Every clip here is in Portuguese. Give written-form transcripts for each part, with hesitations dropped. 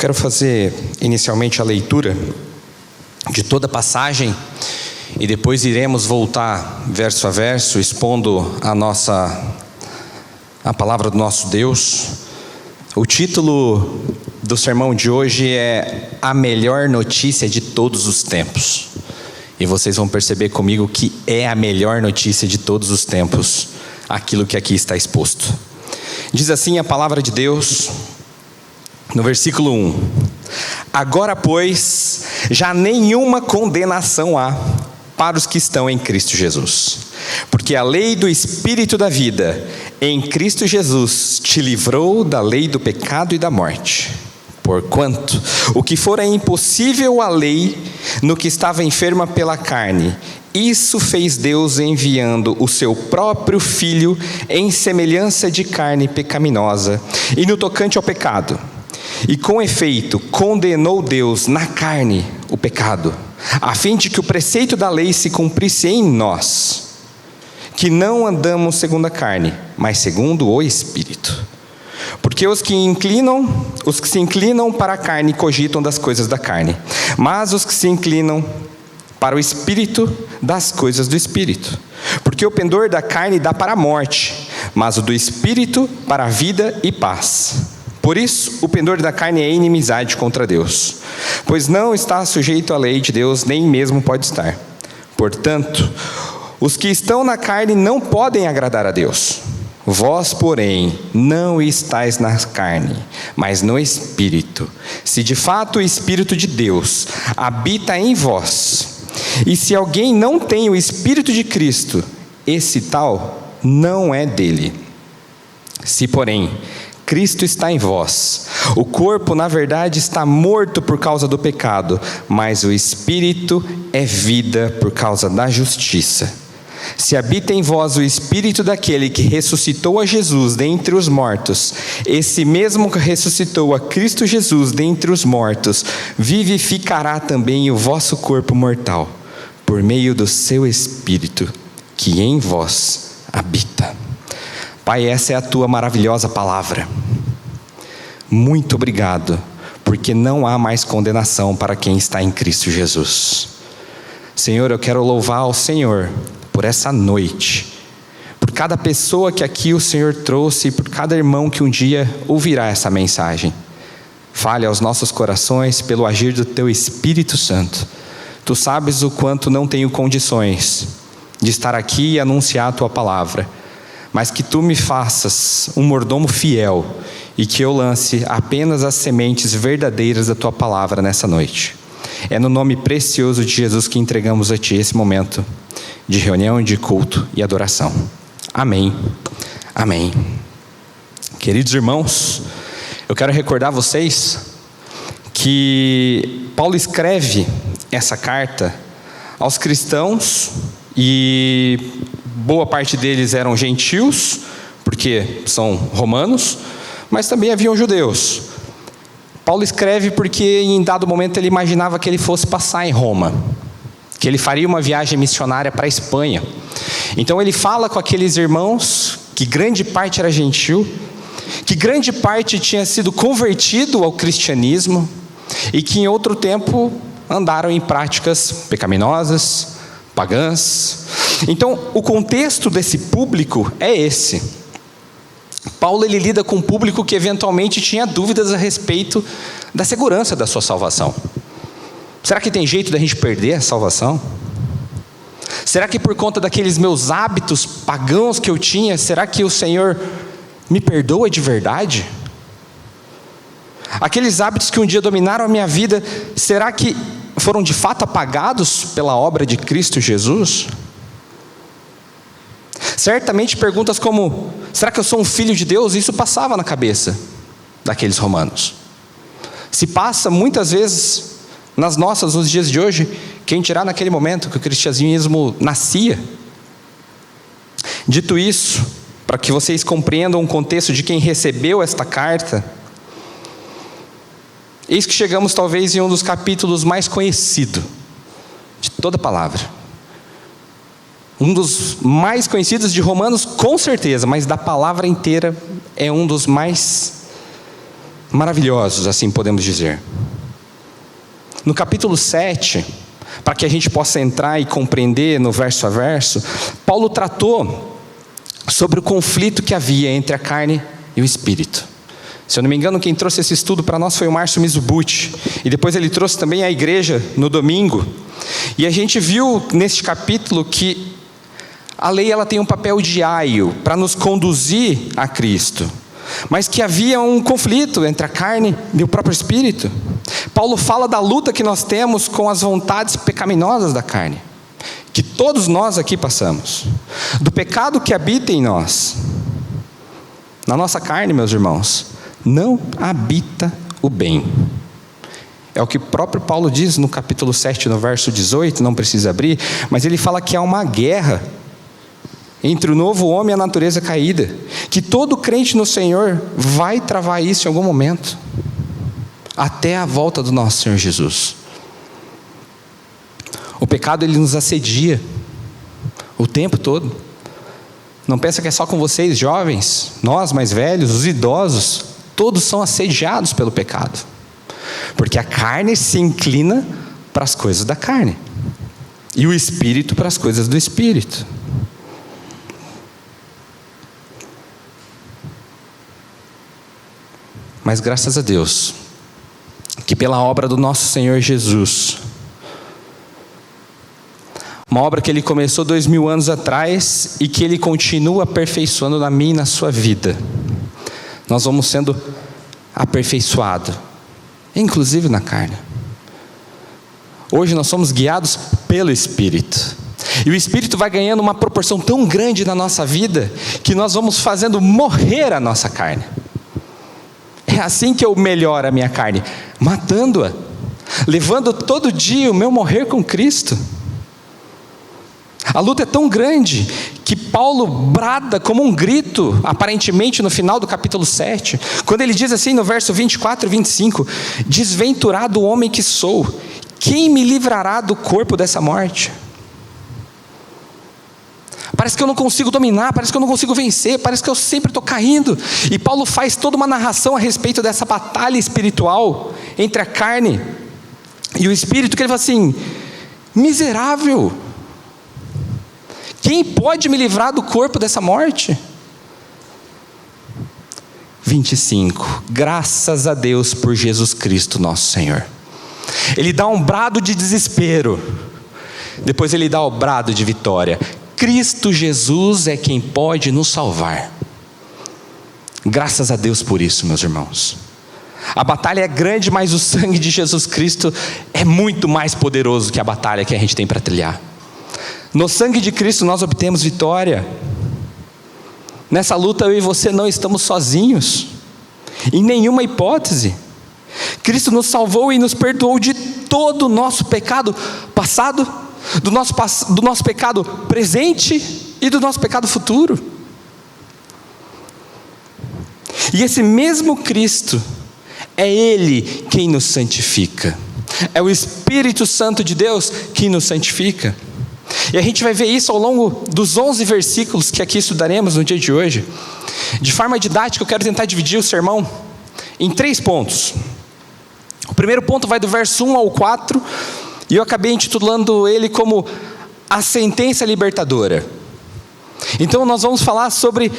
quero fazer inicialmente a leitura de toda a passagem e depois iremos voltar verso a verso, expondo a palavra do nosso Deus. O título do sermão de hoje é A Melhor Notícia de Todos os Tempos. E vocês vão perceber comigo que é a melhor notícia de todos os tempos, aquilo que aqui está exposto. Diz assim a palavra de Deus, no versículo 1: Agora, pois, já nenhuma condenação há para os que estão em Cristo Jesus. Porque a lei do Espírito da vida em Cristo Jesus te livrou da lei do pecado e da morte. Porquanto o que fora impossível à lei, no que estava enferma pela carne, isso fez Deus enviando o seu próprio Filho em semelhança de carne pecaminosa, e no tocante ao pecado. E com efeito, condenou Deus na carne o pecado, a fim de que o preceito da lei se cumprisse em nós, que não andamos segundo a carne, mas segundo o Espírito. Porque os que se inclinam para a carne cogitam das coisas da carne, mas os que se inclinam para o Espírito, das coisas do Espírito. Porque o pendor da carne dá para a morte, mas o do Espírito para a vida e paz. Por isso, o pendor da carne é inimizade contra Deus, pois não está sujeito à lei de Deus, nem mesmo pode estar. Portanto, os que estão na carne não podem agradar a Deus. Vós, porém, não estáis na carne, mas no Espírito, se de fato o Espírito de Deus habita em vós. E se alguém não tem o Espírito de Cristo, esse tal não é dele. Se, porém, Cristo está em vós, o corpo, na verdade, está morto por causa do pecado, mas o Espírito é vida por causa da justiça. Se habita em vós o Espírito daquele que ressuscitou a Jesus dentre os mortos, esse mesmo que ressuscitou a Cristo Jesus dentre os mortos, vivificará também o vosso corpo mortal, por meio do seu Espírito, que em vós habita. Pai, essa é a tua maravilhosa palavra. Muito obrigado, porque não há mais condenação para quem está em Cristo Jesus. Senhor, eu quero louvar ao Senhor por essa noite, por cada pessoa que aqui o Senhor trouxe, e por cada irmão que um dia ouvirá essa mensagem. Fale aos nossos corações pelo agir do Teu Espírito Santo. Tu sabes o quanto não tenho condições de estar aqui e anunciar a Tua palavra, mas que Tu me faças um mordomo fiel e que eu lance apenas as sementes verdadeiras da Tua palavra nessa noite. É no nome precioso de Jesus que entregamos a Ti esse momento de reunião, de culto e adoração. Amém. Amém. Queridos irmãos, eu quero recordar vocês que Paulo escreve essa carta aos cristãos, e boa parte deles eram gentios, porque são romanos, mas também haviam judeus. Paulo escreve porque em dado momento ele imaginava que ele fosse passar em Roma, que ele faria uma viagem missionária para a Espanha. Então ele fala com aqueles irmãos, que grande parte era gentil, que grande parte tinha sido convertido ao cristianismo, e que em outro tempo andaram em práticas pecaminosas, pagãs. Então o contexto desse público é esse. Paulo ele lida com um público que eventualmente tinha dúvidas a respeito da segurança da sua salvação. Será que tem jeito da gente perder a salvação? Será que por conta daqueles meus hábitos pagãos que eu tinha, será que o Senhor me perdoa de verdade? Aqueles hábitos que um dia dominaram a minha vida, será que foram de fato apagados pela obra de Cristo Jesus? Certamente perguntas como: será que eu sou um filho de Deus? Isso passava na cabeça daqueles romanos. Se passa muitas vezes nos dias de hoje, quem dirá naquele momento que o cristianismo nascia. Dito isso, para que vocês compreendam o contexto de quem recebeu esta carta, eis que chegamos talvez em um dos capítulos mais conhecidos de toda a palavra. Um dos mais conhecidos de Romanos, com certeza, mas da palavra inteira é um dos mais maravilhosos, assim podemos dizer. No capítulo 7, para que a gente possa entrar e compreender no verso a verso, Paulo tratou sobre o conflito que havia entre a carne e o espírito. Se eu não me engano, quem trouxe esse estudo para nós foi o Márcio Mizubuchi, e depois ele trouxe também a igreja no domingo. E a gente viu neste capítulo que a lei ela tem um papel de aio para nos conduzir a Cristo, mas que havia um conflito entre a carne e o próprio espírito. Paulo fala da luta que nós temos com as vontades pecaminosas da carne, que todos nós aqui passamos, do pecado que habita em nós. Na nossa carne, meus irmãos, não habita o bem. É o que o próprio Paulo diz no capítulo 7, no verso 18, não precisa abrir, mas ele fala que há uma guerra entre o novo homem e a natureza caída, que todo crente no Senhor vai travar isso em algum momento, até a volta do nosso Senhor Jesus. O pecado ele nos assedia o tempo todo. Não pensa que é só com vocês jovens, nós mais velhos, os idosos, todos são assediados pelo pecado, porque a carne se inclina para as coisas da carne, e o espírito para as coisas do espírito. Mas graças a Deus, que pela obra do nosso Senhor Jesus, uma obra que Ele começou 2000 anos atrás, e que Ele continua aperfeiçoando na minha e na sua vida, nós vamos sendo aperfeiçoados, inclusive na carne. Hoje nós somos guiados pelo Espírito, e o Espírito vai ganhando uma proporção tão grande na nossa vida, que nós vamos fazendo morrer a nossa carne. É assim que eu melhoro a minha carne, matando-a, levando todo dia o meu morrer com Cristo. A luta é tão grande que Paulo brada como um grito, aparentemente no final do capítulo 7, quando ele diz assim no verso 24 e 25: desventurado homem que sou, quem me livrará do corpo dessa morte? Parece que eu não consigo dominar, parece que eu não consigo vencer, parece que eu sempre estou caindo. E Paulo faz toda uma narração a respeito dessa batalha espiritual entre a carne e o espírito, que ele fala assim: miserável, quem pode me livrar do corpo dessa morte? 25, graças a Deus por Jesus Cristo nosso Senhor. Ele dá um brado de desespero, depois ele dá o brado de vitória. Cristo Jesus é quem pode nos salvar. Graças a Deus por isso, meus irmãos. A batalha é grande, mas o sangue de Jesus Cristo é muito mais poderoso que a batalha que a gente tem para trilhar. No sangue de Cristo nós obtemos vitória. Nessa luta eu e você não estamos sozinhos, em nenhuma hipótese. Cristo nos salvou e nos perdoou de todo o nosso pecado passado, do nosso pecado presente e do nosso pecado futuro. E esse mesmo Cristo, é Ele quem nos santifica, é o Espírito Santo de Deus que nos santifica. E a gente vai ver isso ao longo dos 11 versículos que aqui estudaremos no dia de hoje. De forma didática, eu quero tentar dividir o sermão em 3 pontos. O primeiro ponto vai do verso 1 ao 4, e eu acabei intitulando ele como a sentença libertadora. Então nós vamos falar sobre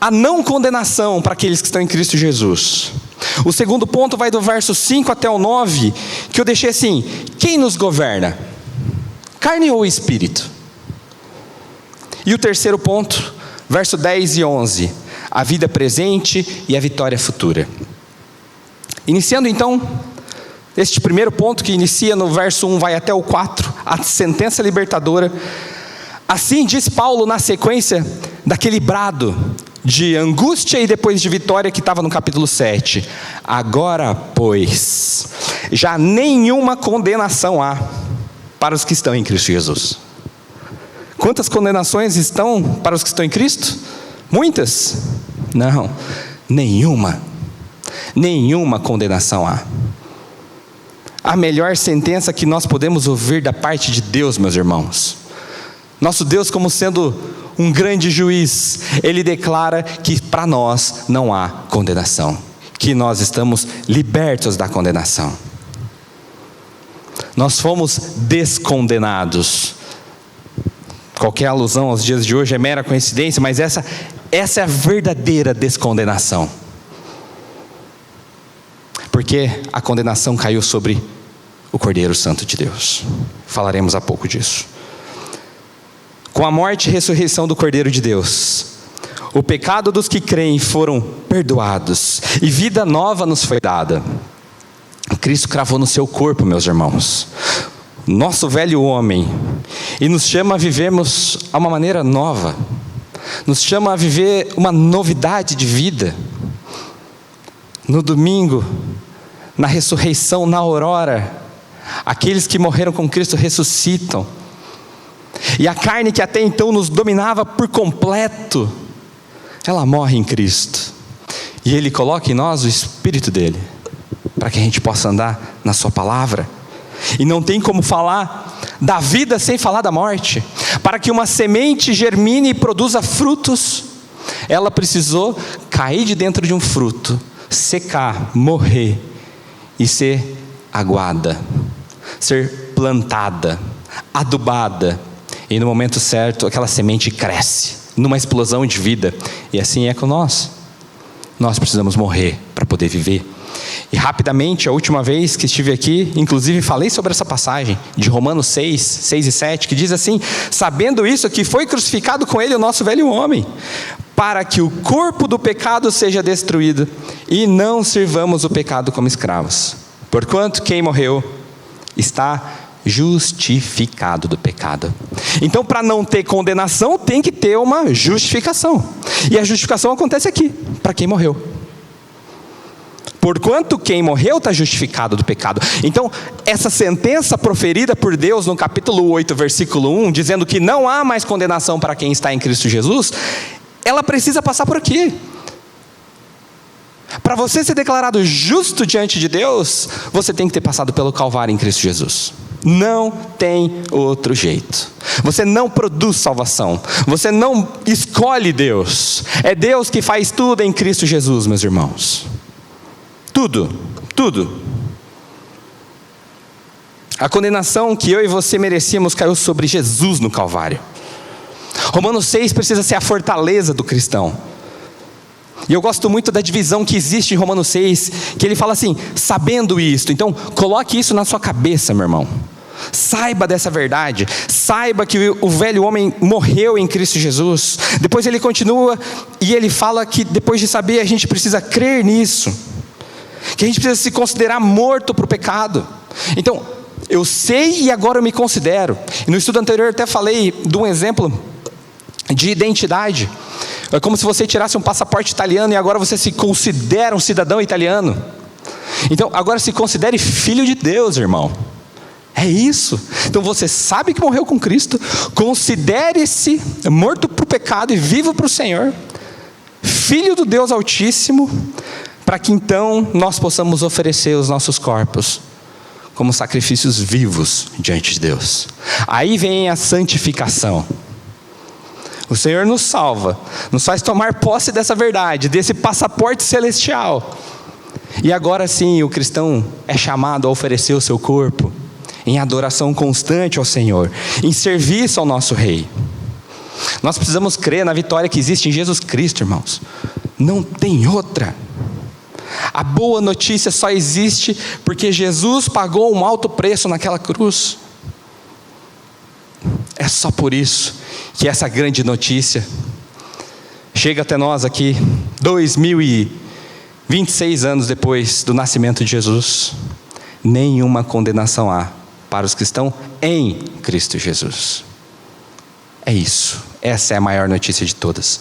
a não condenação para aqueles que estão em Cristo Jesus. O segundo ponto vai do verso 5 até o 9, que eu deixei assim: quem nos governa? Carne ou espírito? E o terceiro ponto, verso 10 e 11, a vida presente e a vitória futura. Iniciando então este primeiro ponto, que inicia no verso 1, vai até o 4, a sentença libertadora. Assim diz Paulo na sequência daquele brado de angústia e depois de vitória que estava no capítulo 7. Agora, pois, já nenhuma condenação há para os que estão em Cristo Jesus. Quantas condenações estão para os que estão em Cristo? Muitas? Não, nenhuma. Nenhuma condenação há. A melhor sentença que nós podemos ouvir da parte de Deus, meus irmãos. Nosso Deus, como sendo um grande juiz, Ele declara que para nós não há condenação, que nós estamos libertos da condenação. Nós fomos descondenados. Qualquer alusão aos dias de hoje é mera coincidência, mas essa é a verdadeira descondenação. Porque a condenação caiu sobre o Cordeiro Santo de Deus. Falaremos há pouco disso. Com a morte e ressurreição do Cordeiro de Deus, o pecado dos que creem foram perdoados e vida nova nos foi dada. Cristo cravou no seu corpo, meus irmãos, nosso velho homem, e nos chama a vivermos a uma maneira nova, nos chama a viver uma novidade de vida. No domingo, na ressurreição, na aurora, aqueles que morreram com Cristo ressuscitam, e a carne que até então nos dominava por completo, ela morre em Cristo, e Ele coloca em nós o Espírito dEle, para que a gente possa andar na sua palavra. E não tem como falar da vida sem falar da morte. Para que uma semente germine e produza frutos, ela precisou cair de dentro de um fruto, secar, morrer e ser aguada, ser plantada, adubada, e no momento certo aquela semente cresce numa explosão de vida. E assim é com nós. Nós precisamos morrer para poder viver. E rapidamente, a última vez que estive aqui, inclusive falei sobre essa passagem de Romanos 6, 6 e 7, que diz assim: sabendo isso, que foi crucificado com ele o nosso velho homem, para que o corpo do pecado seja destruído, e não sirvamos o pecado como escravos. Porquanto quem morreu está justificado do pecado. Então, para não ter condenação, tem que ter uma justificação. E a justificação acontece aqui, para quem morreu. Porquanto quem morreu está justificado do pecado. Então, essa sentença proferida por Deus no capítulo 8, versículo 1, dizendo que não há mais condenação para quem está em Cristo Jesus, ela precisa passar por aqui. Para você ser declarado justo diante de Deus, você tem que ter passado pelo Calvário em Cristo Jesus. Não tem outro jeito. Você não produz salvação. Você não escolhe Deus. É Deus que faz tudo em Cristo Jesus, meus irmãos. Tudo, tudo. A condenação que eu e você merecíamos caiu sobre Jesus no Calvário. Romanos 6 precisa ser a fortaleza do cristão. E eu gosto muito da divisão que existe em Romanos 6, que ele fala assim: sabendo isto. Então, coloque isso na sua cabeça, meu irmão. Saiba dessa verdade. Saiba que o velho homem morreu em Cristo Jesus. Depois ele continua e ele fala que depois de saber, a gente precisa crer nisso. Que a gente precisa se considerar morto para o pecado. Então, eu sei e agora eu me considero. E no estudo anterior eu até falei de um exemplo de identidade. É como se você tirasse um passaporte italiano e agora você se considera um cidadão italiano. Então, agora se considere filho de Deus, irmão. É isso. Então você sabe que morreu com Cristo. Considere-se morto para o pecado e vivo para o Senhor. Filho do Deus Altíssimo. Para que então nós possamos oferecer os nossos corpos como sacrifícios vivos diante de Deus. Aí vem a santificação. O Senhor nos salva, nos faz tomar posse dessa verdade, desse passaporte celestial. E agora sim o cristão é chamado a oferecer o seu corpo em adoração constante ao Senhor, em serviço ao nosso Rei. Nós precisamos crer na vitória que existe em Jesus Cristo, irmãos. Não tem outra. A boa notícia só existe porque Jesus pagou um alto preço naquela cruz. É só por isso que essa grande notícia chega até nós aqui, 2026 anos depois do nascimento de Jesus. Nenhuma condenação há para os que estão em Cristo Jesus. É isso, essa é a maior notícia de todas.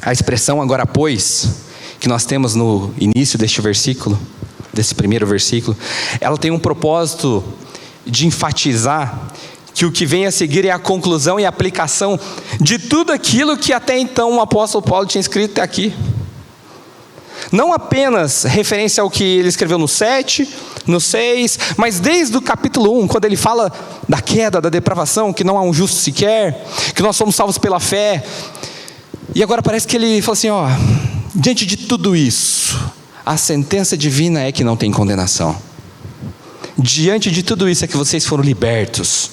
A expressão agora pois, que nós temos no início deste versículo, desse primeiro versículo, ela tem um propósito de enfatizar que o que vem a seguir é a conclusão e a aplicação de tudo aquilo que até então o apóstolo Paulo tinha escrito aqui. Não apenas referência ao que ele escreveu no 7, no 6, mas desde o capítulo 1, quando ele fala da queda, da depravação, que não há um justo sequer, que nós somos salvos pela fé. E agora parece que ele fala assim, diante de tudo isso, A sentença divina é que não tem condenação. Diante de tudo isso é que vocês foram libertos.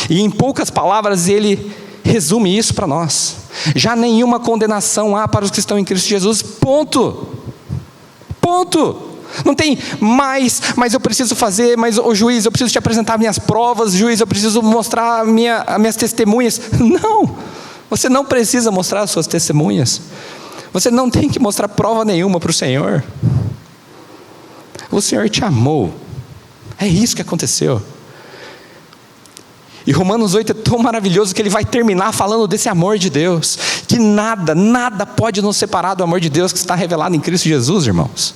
E em poucas palavras ele resume isso para nós. Já nenhuma condenação há para os que estão em Cristo Jesus. Ponto. Ponto. Não tem mais, mas eu preciso fazer, mas o juiz, eu preciso te apresentar minhas provas, juiz, eu preciso mostrar minhas testemunhas. Não, você não precisa mostrar as suas testemunhas. Você não tem que mostrar prova nenhuma para o Senhor. O Senhor te amou. É isso que aconteceu. E Romanos 8 é tão maravilhoso que ele vai terminar falando desse amor de Deus, que nada pode nos separar do amor de Deus que está revelado em Cristo Jesus, irmãos.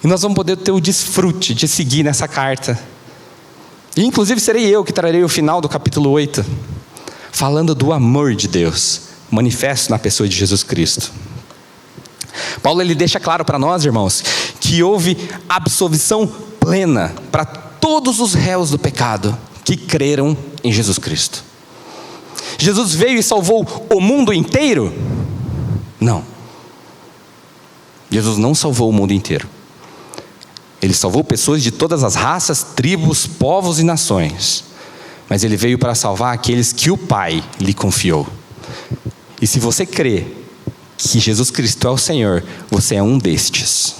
E nós vamos poder ter o desfrute de seguir nessa carta. E inclusive serei eu que trarei o final do capítulo 8, falando do amor de Deus, manifesto na pessoa de Jesus Cristo. Paulo ele deixa claro para nós, irmãos, que houve absolvição plena para todos os réus do pecado que creram em Jesus Cristo. Jesus veio e salvou o mundo inteiro? Não. Jesus não salvou o mundo inteiro. Ele salvou pessoas de todas as raças, tribos, povos e nações. Mas ele veio para salvar aqueles que o Pai lhe confiou. E se você crê que Jesus Cristo é o Senhor, você é um destes.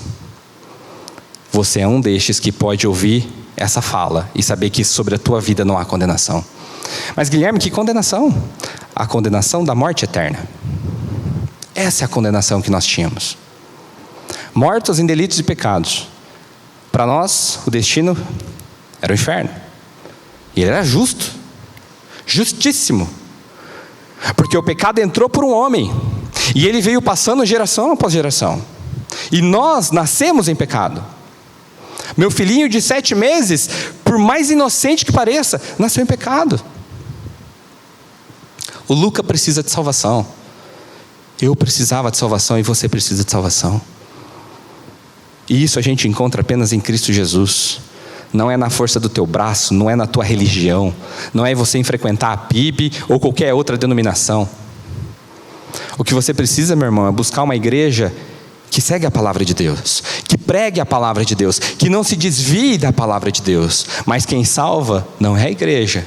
Você é um destes que pode ouvir essa fala e saber que sobre a tua vida não há condenação. Mas Guilherme, que condenação? A condenação da morte eterna. Essa é a condenação que nós tínhamos. Mortos em delitos e pecados. Para nós, o destino era o inferno. E ele era justo. Justíssimo. Porque o pecado entrou por um homem. E ele veio passando geração após geração. E nós nascemos em pecado. Meu filhinho de 7 meses, por mais inocente que pareça, nasceu em pecado. O Luca precisa de salvação. Eu precisava de salvação e você precisa de salvação. E isso a gente encontra apenas em Cristo Jesus. Não é na força do teu braço, não é na tua religião, não é você em frequentar a PIB ou qualquer outra denominação. O que você precisa, meu irmão, é buscar uma igreja que segue a palavra de Deus, que pregue a palavra de Deus, que não se desvie da palavra de Deus. Mas quem salva não é a igreja,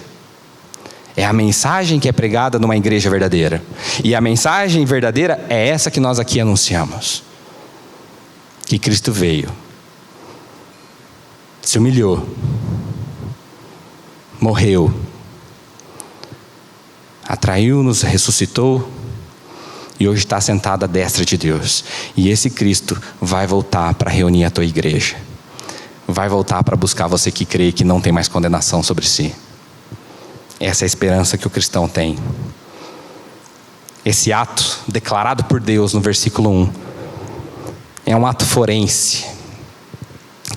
é a mensagem que é pregada numa igreja verdadeira. E a mensagem verdadeira é essa que nós aqui anunciamos. Que Cristo veio, se humilhou, morreu, atraiu-nos, ressuscitou e hoje está sentado à destra de Deus. E esse Cristo vai voltar para reunir a tua igreja, vai voltar para buscar você que crê que não tem mais condenação sobre si. Essa é a esperança que o cristão tem. Esse ato declarado por Deus no versículo 1 é um ato forense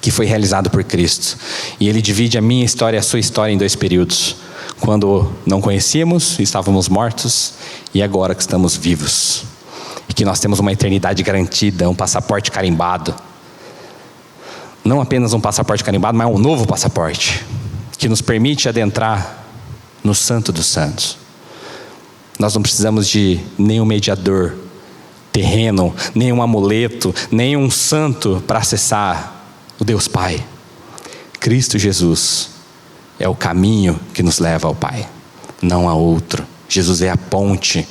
que foi realizado por Cristo. E ele divide a minha história e a sua história em 2 períodos. Quando não conhecíamos, estávamos mortos, e agora que estamos vivos. E que nós temos uma eternidade garantida, um passaporte carimbado. Não apenas um passaporte carimbado, mas um novo passaporte, que nos permite adentrar no Santo dos Santos. Nós não precisamos de nenhum mediador terreno, nenhum amuleto, nenhum santo para acessar o Deus Pai. Cristo Jesus é o caminho que nos leva ao Pai, não há outro. Jesus é a ponte.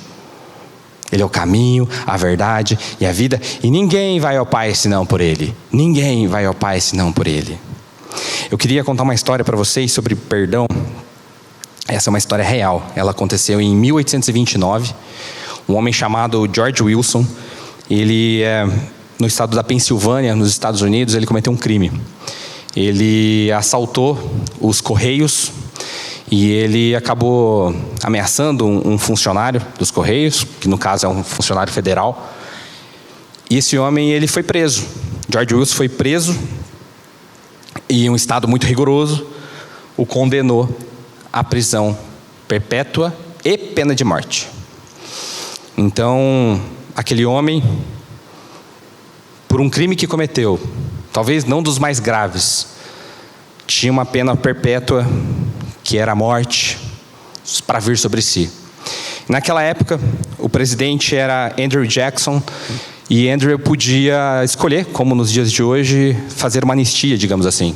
Ele é o caminho, a verdade e a vida, e ninguém vai ao Pai senão por Ele. Ninguém vai ao Pai senão por Ele. Eu queria contar uma história para vocês sobre perdão. Essa é uma história real. Ela aconteceu em 1829. Um homem chamado George Wilson, ele no estado da Pensilvânia, nos Estados Unidos, ele cometeu um crime. Ele assaltou os Correios e ele acabou ameaçando um funcionário dos Correios, que no caso é um funcionário federal. E esse homem, ele foi preso. George Wilson foi preso e um estado muito rigoroso o condenou à prisão perpétua e pena de morte. Então, aquele homem, por um crime que cometeu, talvez não dos mais graves, tinha uma pena perpétua, que era a morte, para vir sobre si. Naquela época, o presidente era Andrew Jackson, E Andrew podia escolher, como nos dias de hoje, fazer uma anistia, digamos assim.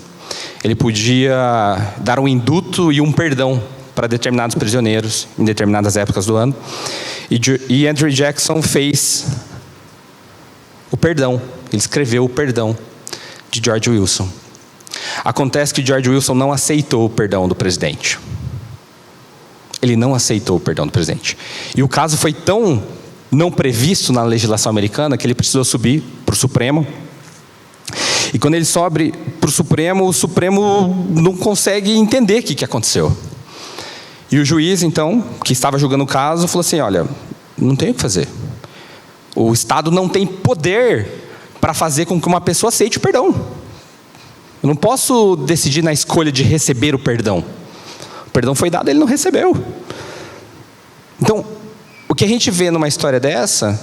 Ele podia dar um induto e um perdão para determinados prisioneiros em determinadas épocas do ano. E Andrew Jackson fez o perdão. Ele escreveu o perdão de George Wilson. Acontece que George Wilson não aceitou o perdão do presidente. Ele não aceitou o perdão do presidente. E o caso foi tão não previsto na legislação americana que ele precisou subir para o Supremo. E quando ele sobe para o Supremo não consegue entender o que aconteceu. E o juiz, então, que estava julgando o caso, falou assim: olha, não tem o que fazer. O Estado não tem poder para fazer com que uma pessoa aceite o perdão. Eu não posso decidir na escolha de receber o perdão. O perdão foi dado, ele não recebeu. Então, o que a gente vê numa história dessa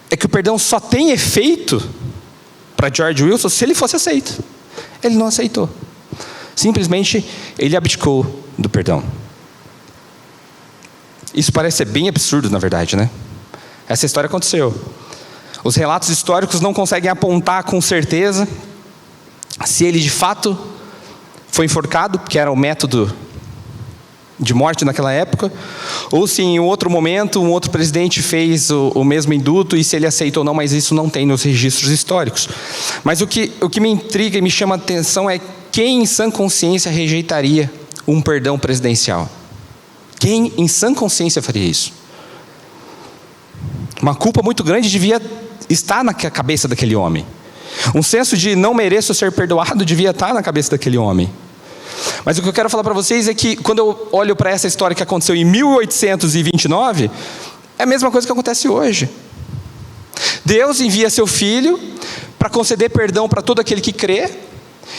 é que o perdão só tem efeito para George Wilson se ele fosse aceito. Ele não aceitou. Simplesmente, ele abdicou do perdão. Isso parece ser bem absurdo, na verdade, né? Essa história aconteceu. Os relatos históricos não conseguem apontar com certeza se ele de fato foi enforcado, que era o método de morte naquela época, ou se em outro momento um outro presidente fez o mesmo induto e se ele aceitou ou não, mas isso não tem nos registros históricos. Mas o que me intriga e me chama a atenção é quem em sã consciência rejeitaria um perdão presidencial? Quem em sã consciência faria isso? Uma culpa muito grande devia estar na cabeça daquele homem. Um senso de não mereço ser perdoado devia estar na cabeça daquele homem. Mas o que eu quero falar para vocês é que quando eu olho para essa história que aconteceu em 1829, é a mesma coisa que acontece hoje. Deus envia seu Filho para conceder perdão para todo aquele que crê,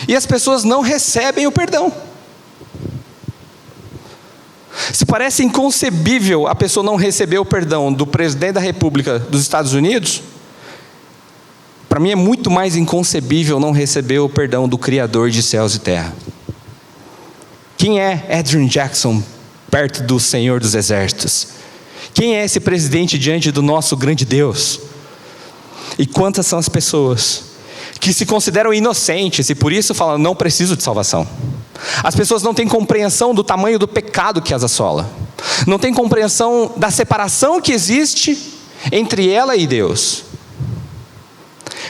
e as pessoas não recebem o perdão. Se parece inconcebível a pessoa não receber o perdão do presidente da República dos Estados Unidos, para mim é muito mais inconcebível não receber o perdão do Criador de céus e terra. Quem é Andrew Jackson perto do Senhor dos Exércitos? Quem é esse presidente diante do nosso grande Deus? E quantas são as pessoas que se consideram inocentes e por isso falam: não preciso de salvação. As pessoas não têm compreensão do tamanho do pecado que as assola. Não têm compreensão da separação que existe entre ela e Deus.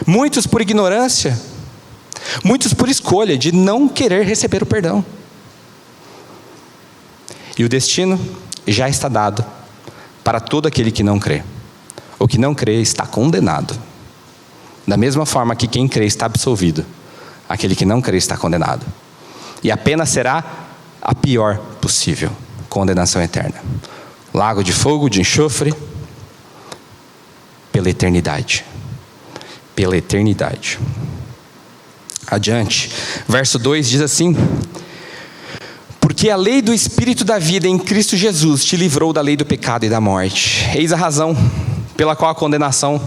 Muitos por ignorância, muitos por escolha de não querer receber o perdão. E o destino já está dado para todo aquele que não crê. O que não crê está condenado. Da mesma forma que quem crê está absolvido, aquele que não crê está condenado. E a pena será a pior possível: condenação eterna. Lago de fogo, de enxofre, pela eternidade. Pela eternidade. Adiante, verso 2 diz assim: porque a lei do Espírito da vida em Cristo Jesus te livrou da lei do pecado e da morte. Eis a razão pela qual a condenação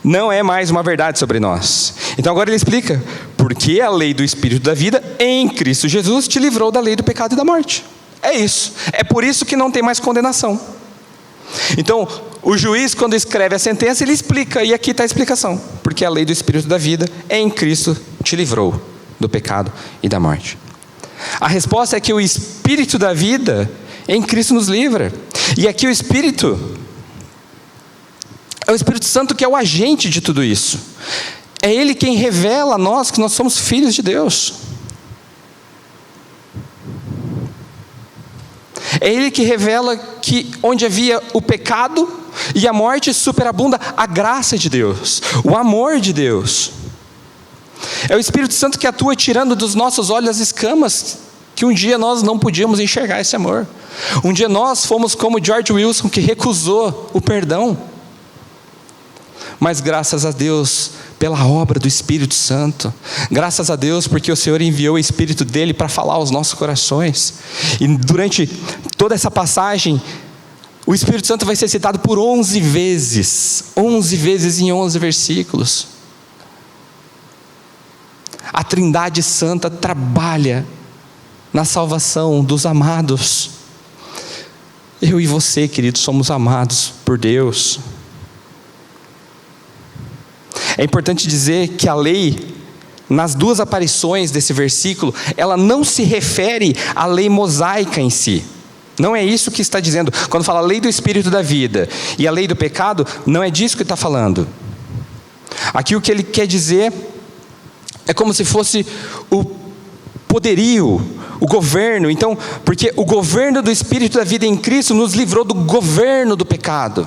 não é mais uma verdade sobre nós. Então agora ele explica: porque a lei do Espírito da vida em Cristo Jesus te livrou da lei do pecado e da morte. É isso. É por isso que não tem mais condenação. Então, o juiz, quando escreve a sentença, ele explica, e aqui está a explicação: porque a lei do Espírito da vida em Cristo te livrou do pecado e da morte. A resposta é que o Espírito da vida em Cristo nos livra. E aqui o Espírito é o Espírito Santo que é o agente de tudo isso. É Ele quem revela a nós que nós somos filhos de Deus. É Ele que revela que onde havia o pecado e a morte, superabunda a graça de Deus, o amor de Deus. É o Espírito Santo que atua tirando dos nossos olhos as escamas, que um dia nós não podíamos enxergar esse amor. Um dia nós fomos como George Wilson, que recusou o perdão. Mas graças a Deus pela obra do Espírito Santo, graças a Deus porque o Senhor enviou o Espírito dele para falar aos nossos corações. E durante toda essa passagem, o Espírito Santo vai ser citado por 11 vezes em 11 versículos. A Trindade Santa trabalha na salvação dos amados. Eu e você, queridos, somos amados por Deus. É importante dizer que a lei, nas duas aparições desse versículo, ela não se refere à lei mosaica em si. Não é isso que está dizendo. Quando fala a lei do Espírito da vida e a lei do pecado, não é disso que está falando. Aqui o que ele quer dizer é como se fosse o poderio, o governo. Então, porque o governo do Espírito da vida em Cristo nos livrou do governo do pecado,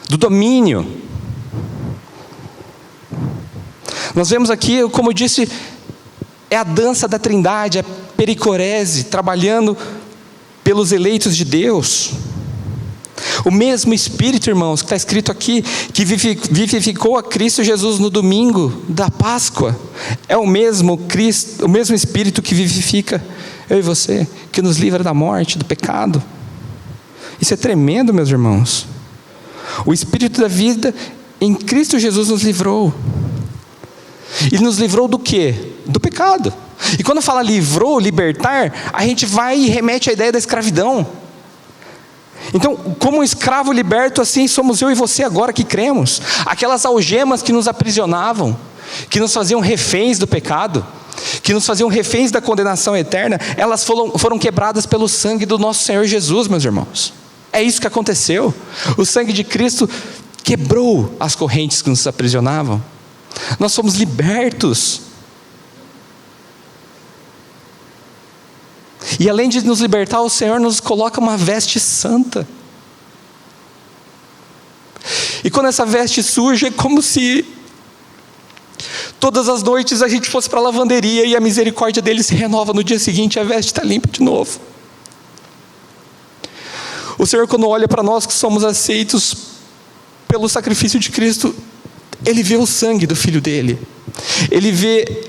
do domínio. Nós vemos aqui, como eu disse, é a dança da Trindade, a pericorese, trabalhando pelos eleitos de Deus. O mesmo Espírito, irmãos, que está escrito aqui, que vivificou a Cristo Jesus no domingo da Páscoa, é o mesmo Cristo, o mesmo Espírito que vivifica eu e você, que nos livra da morte, do pecado. Isso é tremendo, meus irmãos. O Espírito da vida em Cristo Jesus nos livrou. Ele nos livrou do quê? Do pecado. E quando fala livrou, libertar, a gente vai e remete à ideia da escravidão. Então, como um escravo liberto, assim somos eu e você agora que cremos. Aquelas algemas que nos aprisionavam, que nos faziam reféns do pecado, que nos faziam reféns da condenação eterna, elas foram quebradas pelo sangue do nosso Senhor Jesus, meus irmãos. É isso que aconteceu. O sangue de Cristo quebrou as correntes que nos aprisionavam. Nós somos libertos. E além de nos libertar, o Senhor nos coloca uma veste santa. E quando essa veste surge, é como se todas as noites a gente fosse para a lavanderia e a misericórdia dele se renova no dia seguinte, a veste está limpa de novo. O Senhor, quando olha para nós que somos aceitos pelo sacrifício de Cristo, Ele vê o sangue do Filho dele, Ele vê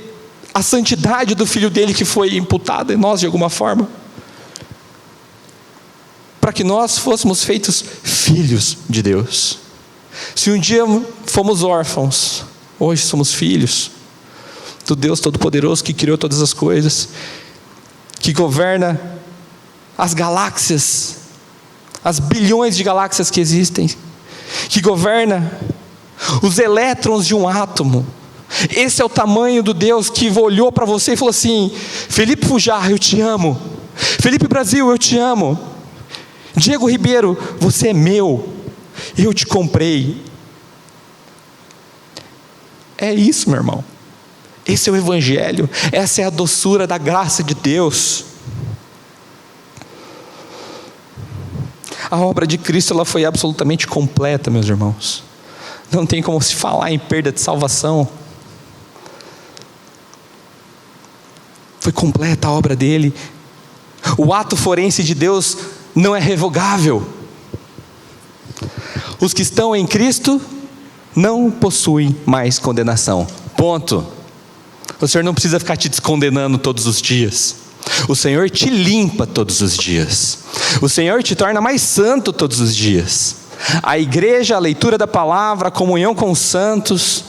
a santidade do Filho dele que foi imputada em nós de alguma forma, para que nós fôssemos feitos filhos de Deus. Se um dia fomos órfãos, hoje somos filhos do Deus Todo-Poderoso que criou todas as coisas, que governa as galáxias, as bilhões de galáxias que existem, que governa os elétrons de um átomo. Esse é o tamanho do Deus que olhou para você e falou assim: Felipe Fujar, eu te amo. Felipe Brasil, eu te amo. Diego Ribeiro, você é meu, eu te comprei. É isso, meu irmão. Esse é o Evangelho. Essa é a doçura da graça de Deus. A obra de Cristo, ela foi absolutamente completa, meus irmãos. Não tem como se falar em perda de salvação. Foi completa a obra dele. O ato forense de Deus não é revogável. Os que estão em Cristo não possuem mais condenação. Ponto. O Senhor não precisa ficar te descondenando todos os dias. O Senhor te limpa todos os dias. O Senhor te torna mais santo todos os dias. A igreja, a leitura da palavra, a comunhão com os santos,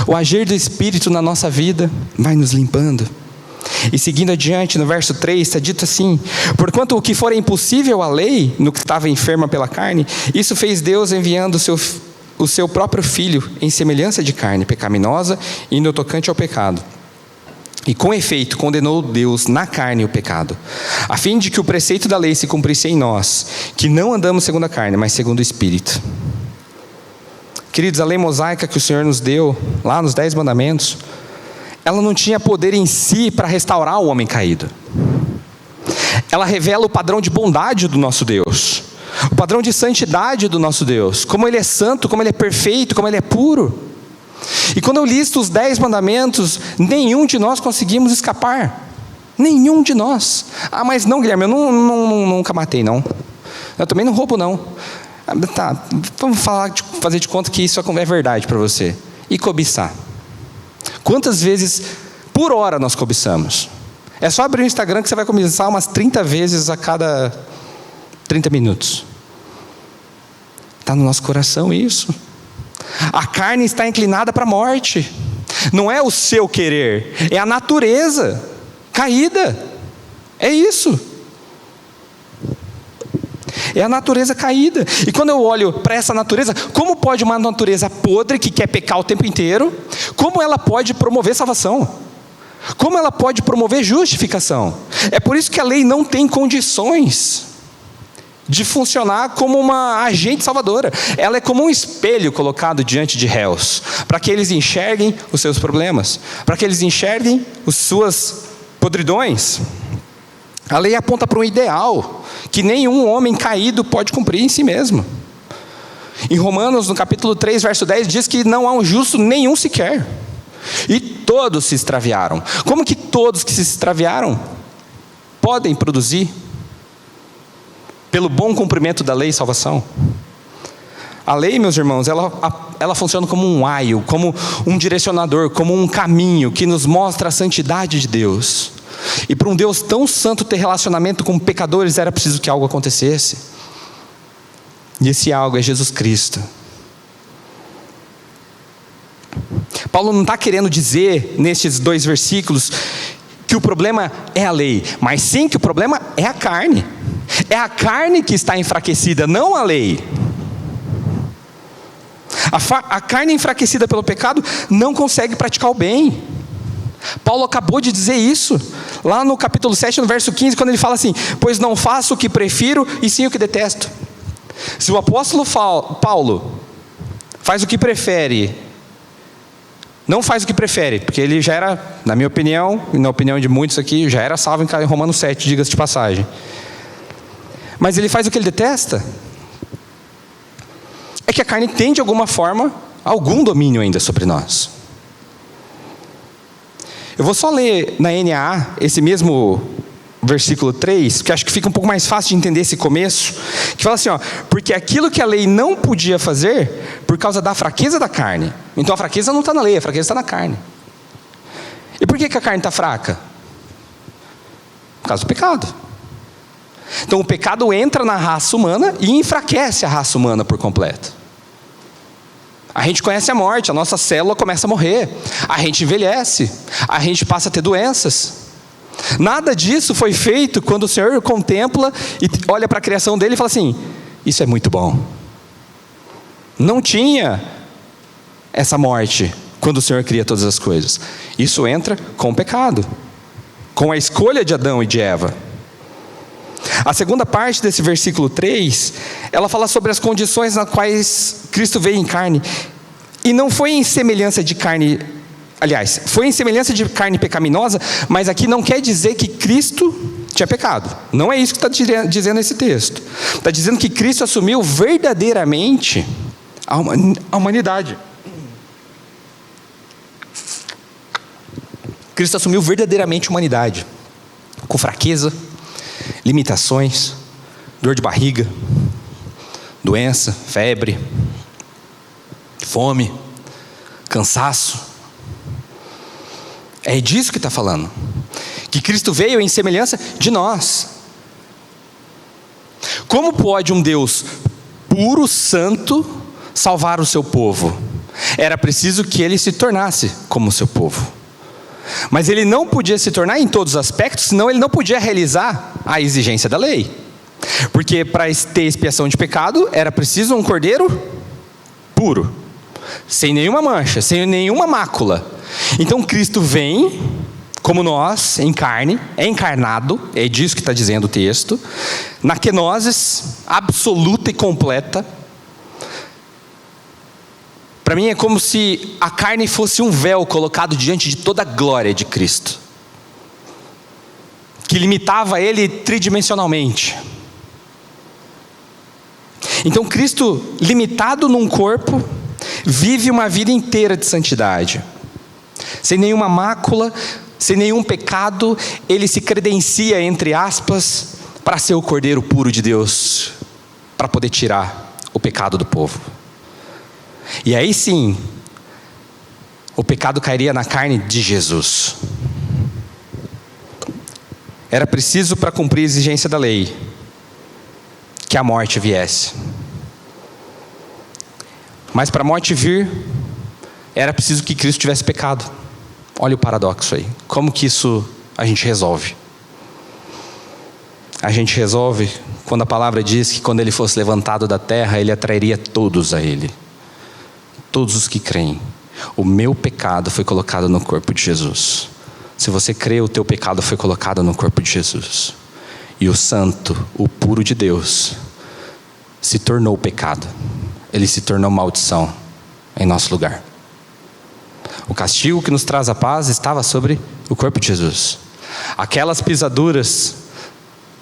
o agir do Espírito na nossa vida vai nos limpando. E seguindo adiante, no verso 3, está dito assim: porquanto o que for impossível à lei, no que estava enferma pela carne, isso fez Deus enviando o seu próprio Filho em semelhança de carne pecaminosa e no tocante ao pecado. E com efeito condenou Deus na carne o pecado, a fim de que o preceito da lei se cumprisse em nós, que não andamos segundo a carne, mas segundo o Espírito. Queridos, a lei mosaica que o Senhor nos deu, lá nos 10 mandamentos, ela não tinha poder em si para restaurar o homem caído. Ela revela o padrão de bondade do nosso Deus, o padrão de santidade do nosso Deus, como Ele é santo, como Ele é perfeito, como Ele é puro. E quando eu listo os 10 mandamentos, nenhum de nós conseguimos escapar. Nenhum de nós. Ah, mas não, Guilherme, eu nunca matei, não. Eu também não roubo, não. Tá, vamos fazer de conta que isso é verdade para você. E cobiçar. Quantas vezes por hora nós cobiçamos? É só abrir o Instagram que você vai cobiçar umas 30 vezes a cada 30 minutos. Está no nosso coração isso. A carne está inclinada para a morte. Não é o seu querer, é a natureza caída. É isso. É a natureza caída. E quando eu olho para essa natureza, como pode uma natureza podre que quer pecar o tempo inteiro, como ela pode promover salvação? Como ela pode promover justificação? É por isso que a lei não tem condições de funcionar como uma agente salvadora. Ela é como um espelho colocado diante de réus, para que eles enxerguem os seus problemas, para que eles enxerguem as suas podridões. A lei aponta para um ideal que nenhum homem caído pode cumprir em si mesmo. Em Romanos, no capítulo 3, verso 10, diz que não há um justo nenhum sequer. E todos se extraviaram. Como que todos que se extraviaram podem produzir, pelo bom cumprimento da lei, salvação? A lei, meus irmãos, ela funciona como um aio, como um direcionador, como um caminho que nos mostra a santidade de Deus. E para um Deus tão santo ter relacionamento com pecadores, era preciso que algo acontecesse. E esse algo é Jesus Cristo. Paulo não está querendo dizer, nestes 2 versículos, que o problema é a lei, mas sim que o problema é a carne. É a carne que está enfraquecida, não a lei. A carne enfraquecida pelo pecado não consegue praticar o bem. Paulo acabou de dizer isso, lá no capítulo 7, no verso 15, quando ele fala assim: pois não faço o que prefiro, e sim o que detesto. Se o apóstolo Paulo faz o que prefere, não faz o que prefere, porque ele já era, na minha opinião, e na opinião de muitos aqui, já era salvo em Romanos 7, diga-se de passagem. Mas ele faz o que ele detesta, é que a carne tem de alguma forma, algum domínio ainda sobre nós. Eu vou só ler na NAA, esse mesmo versículo 3, que acho que fica um pouco mais fácil de entender esse começo, que fala assim, ó: porque aquilo que a lei não podia fazer, por causa da fraqueza da carne. Então a fraqueza não está na lei, a fraqueza está na carne. E por que a carne está fraca? Por causa do pecado. Então o pecado entra na raça humana e enfraquece a raça humana por completo. A gente conhece a morte, a nossa célula começa a morrer, a gente envelhece, a gente passa a ter doenças. Nada disso foi feito quando o Senhor contempla e olha para a criação dele e fala assim: isso é muito bom. Não tinha essa morte quando o Senhor cria todas as coisas. Isso entra com o pecado, com a escolha de Adão e de Eva. A segunda parte desse versículo 3, ela fala sobre as condições nas quais Cristo veio em carne. E não foi em semelhança de carne, aliás, foi em semelhança de carne pecaminosa, mas aqui não quer dizer que Cristo tinha pecado. Não é isso que está dizendo esse texto. Está dizendo que Cristo assumiu verdadeiramente a humanidade. Cristo assumiu verdadeiramente a humanidade, com fraqueza, limitações, dor de barriga, doença, febre, fome, cansaço. É disso que está falando. Que Cristo veio em semelhança de nós. Como pode um Deus puro, santo, salvar o seu povo? Era preciso que ele se tornasse como o seu povo. Mas ele não podia se tornar em todos os aspectos, senão ele não podia realizar a exigência da lei. Porque para ter expiação de pecado, era preciso um cordeiro puro, sem nenhuma mancha, sem nenhuma mácula. Então Cristo vem, como nós, em carne, é encarnado, é disso que está dizendo o texto, na kenosis absoluta e completa. Para mim é como se a carne fosse um véu colocado diante de toda a glória de Cristo, que limitava ele tridimensionalmente. Então Cristo, limitado num corpo, vive uma vida inteira de santidade. Sem nenhuma mácula, sem nenhum pecado, ele se credencia, entre aspas, para ser o Cordeiro puro de Deus, para poder tirar o pecado do povo. E aí sim, o pecado cairia na carne de Jesus. Era preciso, para cumprir a exigência da lei, que a morte viesse. Mas para a morte vir, era preciso que Cristo tivesse pecado. Olha o paradoxo aí. Como que isso a gente resolve? a gente resolve quando a palavra diz que quando ele fosse levantado da terra, ele atrairia todos a ele. Todos os que creem. O meu pecado foi colocado no corpo de Jesus. Se você crê, o teu pecado foi colocado no corpo de Jesus. E o santo, o puro de Deus, se tornou pecado. Ele se tornou maldição em nosso lugar. O castigo que nos traz a paz estava sobre o corpo de Jesus. Aquelas pisaduras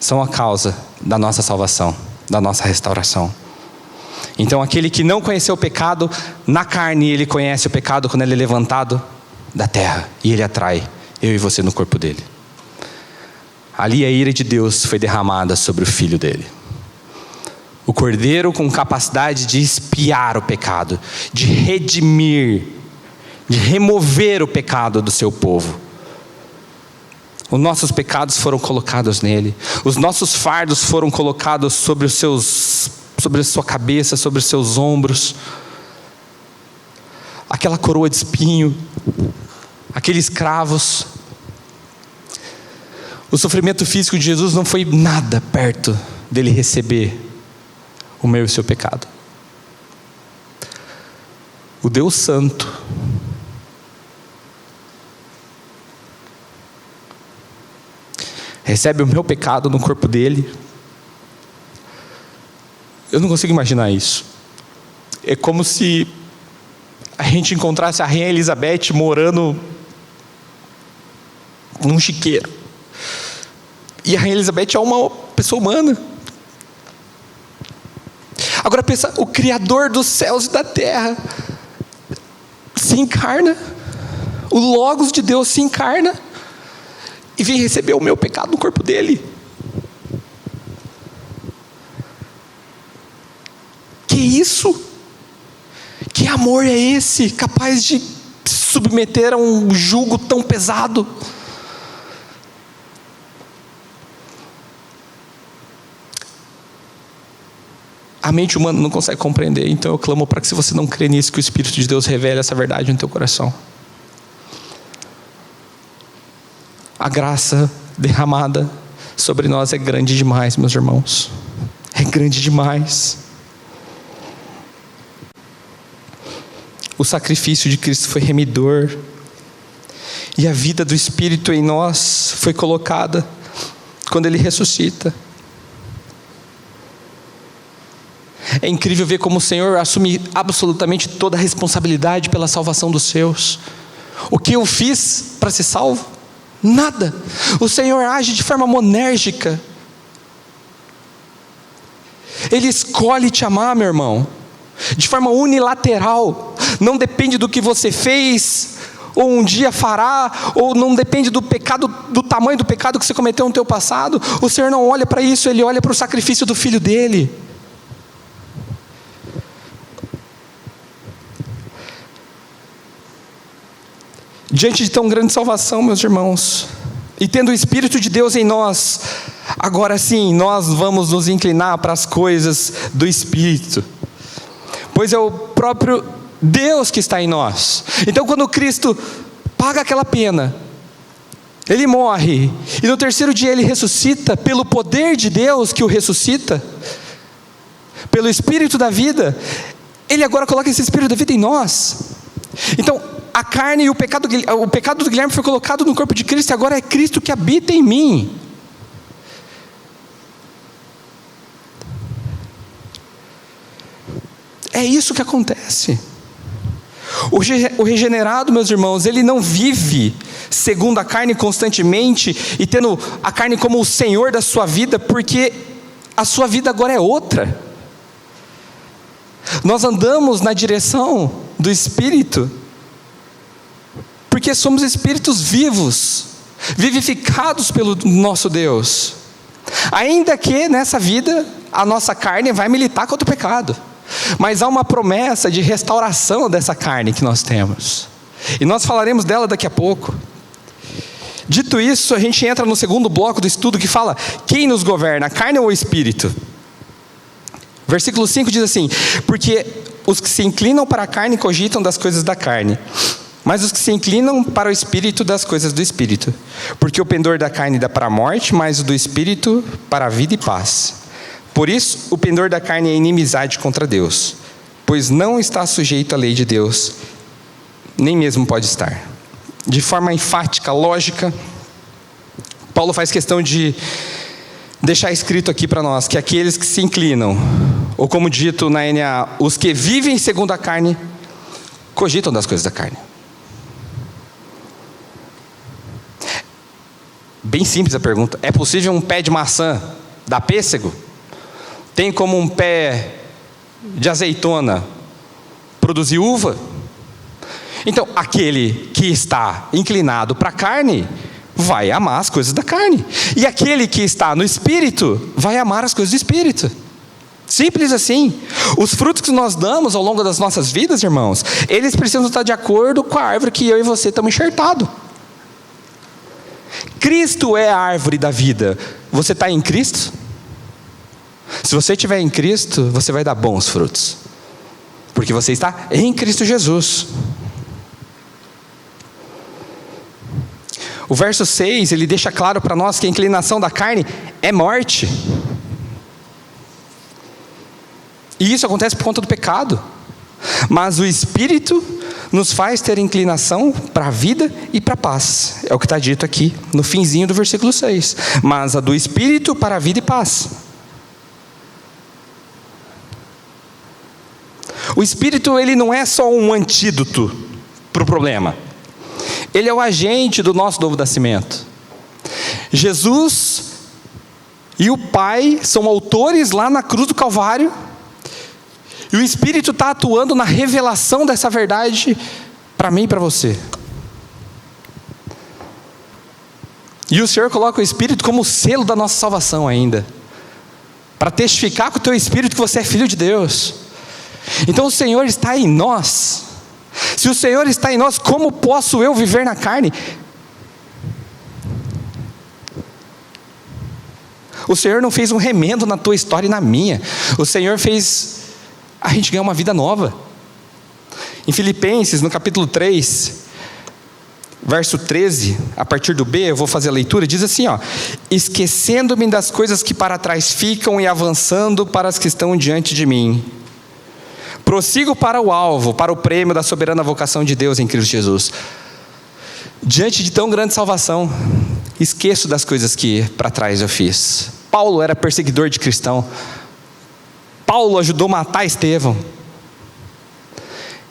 são a causa da nossa salvação, da nossa restauração. Então aquele que não conheceu o pecado, na carne ele conhece o pecado quando ele é levantado da terra. E ele atrai eu e você no corpo dele. Ali a ira de Deus foi derramada sobre o Filho dele. O Cordeiro com capacidade de expiar o pecado, de redimir, de remover o pecado do seu povo. Os nossos pecados foram colocados nele. Os nossos fardos foram colocados sobre a sua cabeça, sobre os seus ombros. Aquela coroa de espinho, aqueles cravos. O sofrimento físico de Jesus não foi nada perto dele receber o meu e o seu pecado. O Deus Santo recebe o meu pecado no corpo dele. Eu não consigo imaginar isso. É como se a gente encontrasse a Rainha Elizabeth morando num chiqueiro. E a Rainha Elizabeth é uma pessoa humana. Agora pensa, o Criador dos céus e da terra se encarna. O Logos de Deus se encarna e vem receber o meu pecado no corpo dele. Que isso? Que amor é esse, capaz de se submeter a um jugo tão pesado? A mente humana não consegue compreender, então eu clamo para que, se você não crê nisso, que o Espírito de Deus revele essa verdade no teu coração. A graça derramada sobre nós é grande demais, meus irmãos. É grande demais. O sacrifício de Cristo foi remidor. E a vida do Espírito em nós foi colocada quando Ele ressuscita. É incrível ver como o Senhor assume absolutamente toda a responsabilidade pela salvação dos seus. O que eu fiz para ser salvo? Nada. O Senhor age de forma monérgica. Ele escolhe te amar, meu irmão, de forma unilateral. Não depende do que você fez, ou um dia fará, ou não depende do pecado, do tamanho do pecado que você cometeu no teu passado. O Senhor não olha para isso, Ele olha para o sacrifício do Filho dele. Diante de tão grande salvação, meus irmãos, e tendo o Espírito de Deus em nós, agora sim, nós vamos nos inclinar para as coisas do Espírito, pois é o próprio Deus que está em nós. Então quando Cristo paga aquela pena, Ele morre, e no terceiro dia Ele ressuscita, pelo poder de Deus que o ressuscita, pelo Espírito da vida, Ele agora coloca esse Espírito da vida em nós. Então a carne e o pecado do Guilherme foi colocado no corpo de Cristo, e agora é Cristo que habita em mim. É isso que acontece. O regenerado, meus irmãos, ele não vive segundo a carne constantemente e tendo a carne como o Senhor da sua vida, porque a sua vida agora é outra. Nós andamos na direção do Espírito, porque somos espíritos vivos, vivificados pelo nosso Deus. Ainda que nessa vida a nossa carne vai militar contra o pecado, mas há uma promessa de restauração dessa carne que nós temos, e nós falaremos dela daqui a pouco. Dito isso, a gente entra no segundo bloco do estudo, que fala: quem nos governa, a carne ou o Espírito? Versículo 5 diz assim: porque os que se inclinam para a carne cogitam das coisas da carne, mas os que se inclinam para o espírito das coisas do espírito. Porque o pendor da carne dá para a morte, mas o do espírito para a vida e paz. Por isso, o pendor da carne é inimizade contra Deus, pois não está sujeito à lei de Deus, nem mesmo pode estar. De forma enfática, lógica, Paulo faz questão de deixar escrito aqui para nós que aqueles que se inclinam, ou como dito na NA, os que vivem segundo a carne, cogitam das coisas da carne. Bem simples a pergunta. É possível um pé de maçã dar pêssego? Tem como um pé de azeitona produzir uva? Então, aquele que está inclinado para a carne vai amar as coisas da carne. E aquele que está no espírito vai amar as coisas do espírito. Simples assim. Os frutos que nós damos ao longo das nossas vidas, irmãos, eles precisam estar de acordo com a árvore que eu e você estamos enxertados. Cristo é a árvore da vida. Você está em Cristo? Se você estiver em Cristo, você vai dar bons frutos, porque você está em Cristo Jesus. O verso 6, ele deixa claro para nós que a inclinação da carne é morte. E isso acontece por conta do pecado. Mas o Espírito nos faz ter inclinação para a vida e para a paz. É o que está dito aqui, no finzinho do versículo 6. Mas a do Espírito para a vida e paz. O Espírito, ele não é só um antídoto para o problema. Ele é o agente do nosso novo nascimento. Jesus e o Pai são autores lá na cruz do Calvário. E o Espírito está atuando na revelação dessa verdade para mim e para você. E o Senhor coloca o Espírito como selo da nossa salvação ainda, para testificar com o teu Espírito que você é filho de Deus. Então o Senhor está em nós. Se o Senhor está em nós, como posso eu viver na carne? O Senhor não fez um remendo na tua história e na minha. O Senhor fez a gente ganhar uma vida nova. Em Filipenses, no capítulo 3, verso 13, a partir do B, eu vou fazer a leitura, diz assim, ó: esquecendo-me das coisas que para trás ficam e avançando para as que estão diante de mim, prossigo para o alvo, para o prêmio da soberana vocação de Deus em Cristo Jesus. Diante de tão grande salvação, esqueço das coisas que para trás eu fiz. Paulo era perseguidor de cristão. Paulo ajudou a matar Estevão.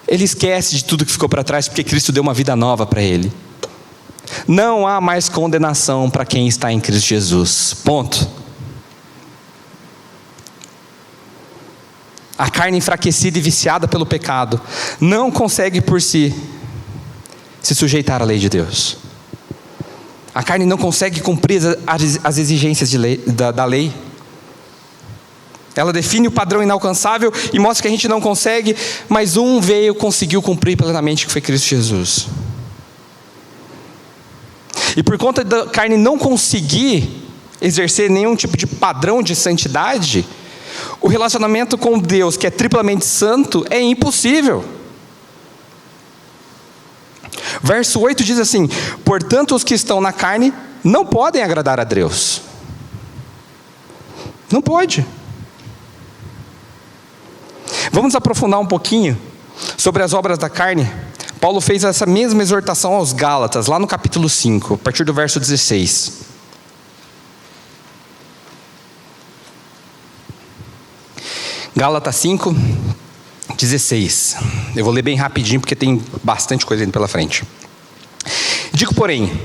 Ele esquece de tudo que ficou para trás, porque Cristo deu uma vida nova para ele. Não há mais condenação para quem está em Cristo Jesus. Ponto. A carne enfraquecida e viciada pelo pecado não consegue por si se sujeitar à lei de Deus. A carne não consegue cumprir as exigências da lei. Ela define o padrão inalcançável e mostra que a gente não consegue, mas um veio, conseguiu cumprir plenamente, que foi Cristo Jesus. E por conta da carne não conseguir exercer nenhum tipo de padrão de santidade, o relacionamento com Deus, que é triplamente santo, é impossível. Verso 8 diz assim: portanto os que estão na carne não podem agradar a Deus. Não pode. Vamos aprofundar um pouquinho sobre as obras da carne. Paulo fez essa mesma exortação aos Gálatas, lá no capítulo 5, a partir do verso 16. Gálatas 5, 16. Eu vou ler bem rapidinho, porque tem bastante coisa indo pela frente. Digo, porém,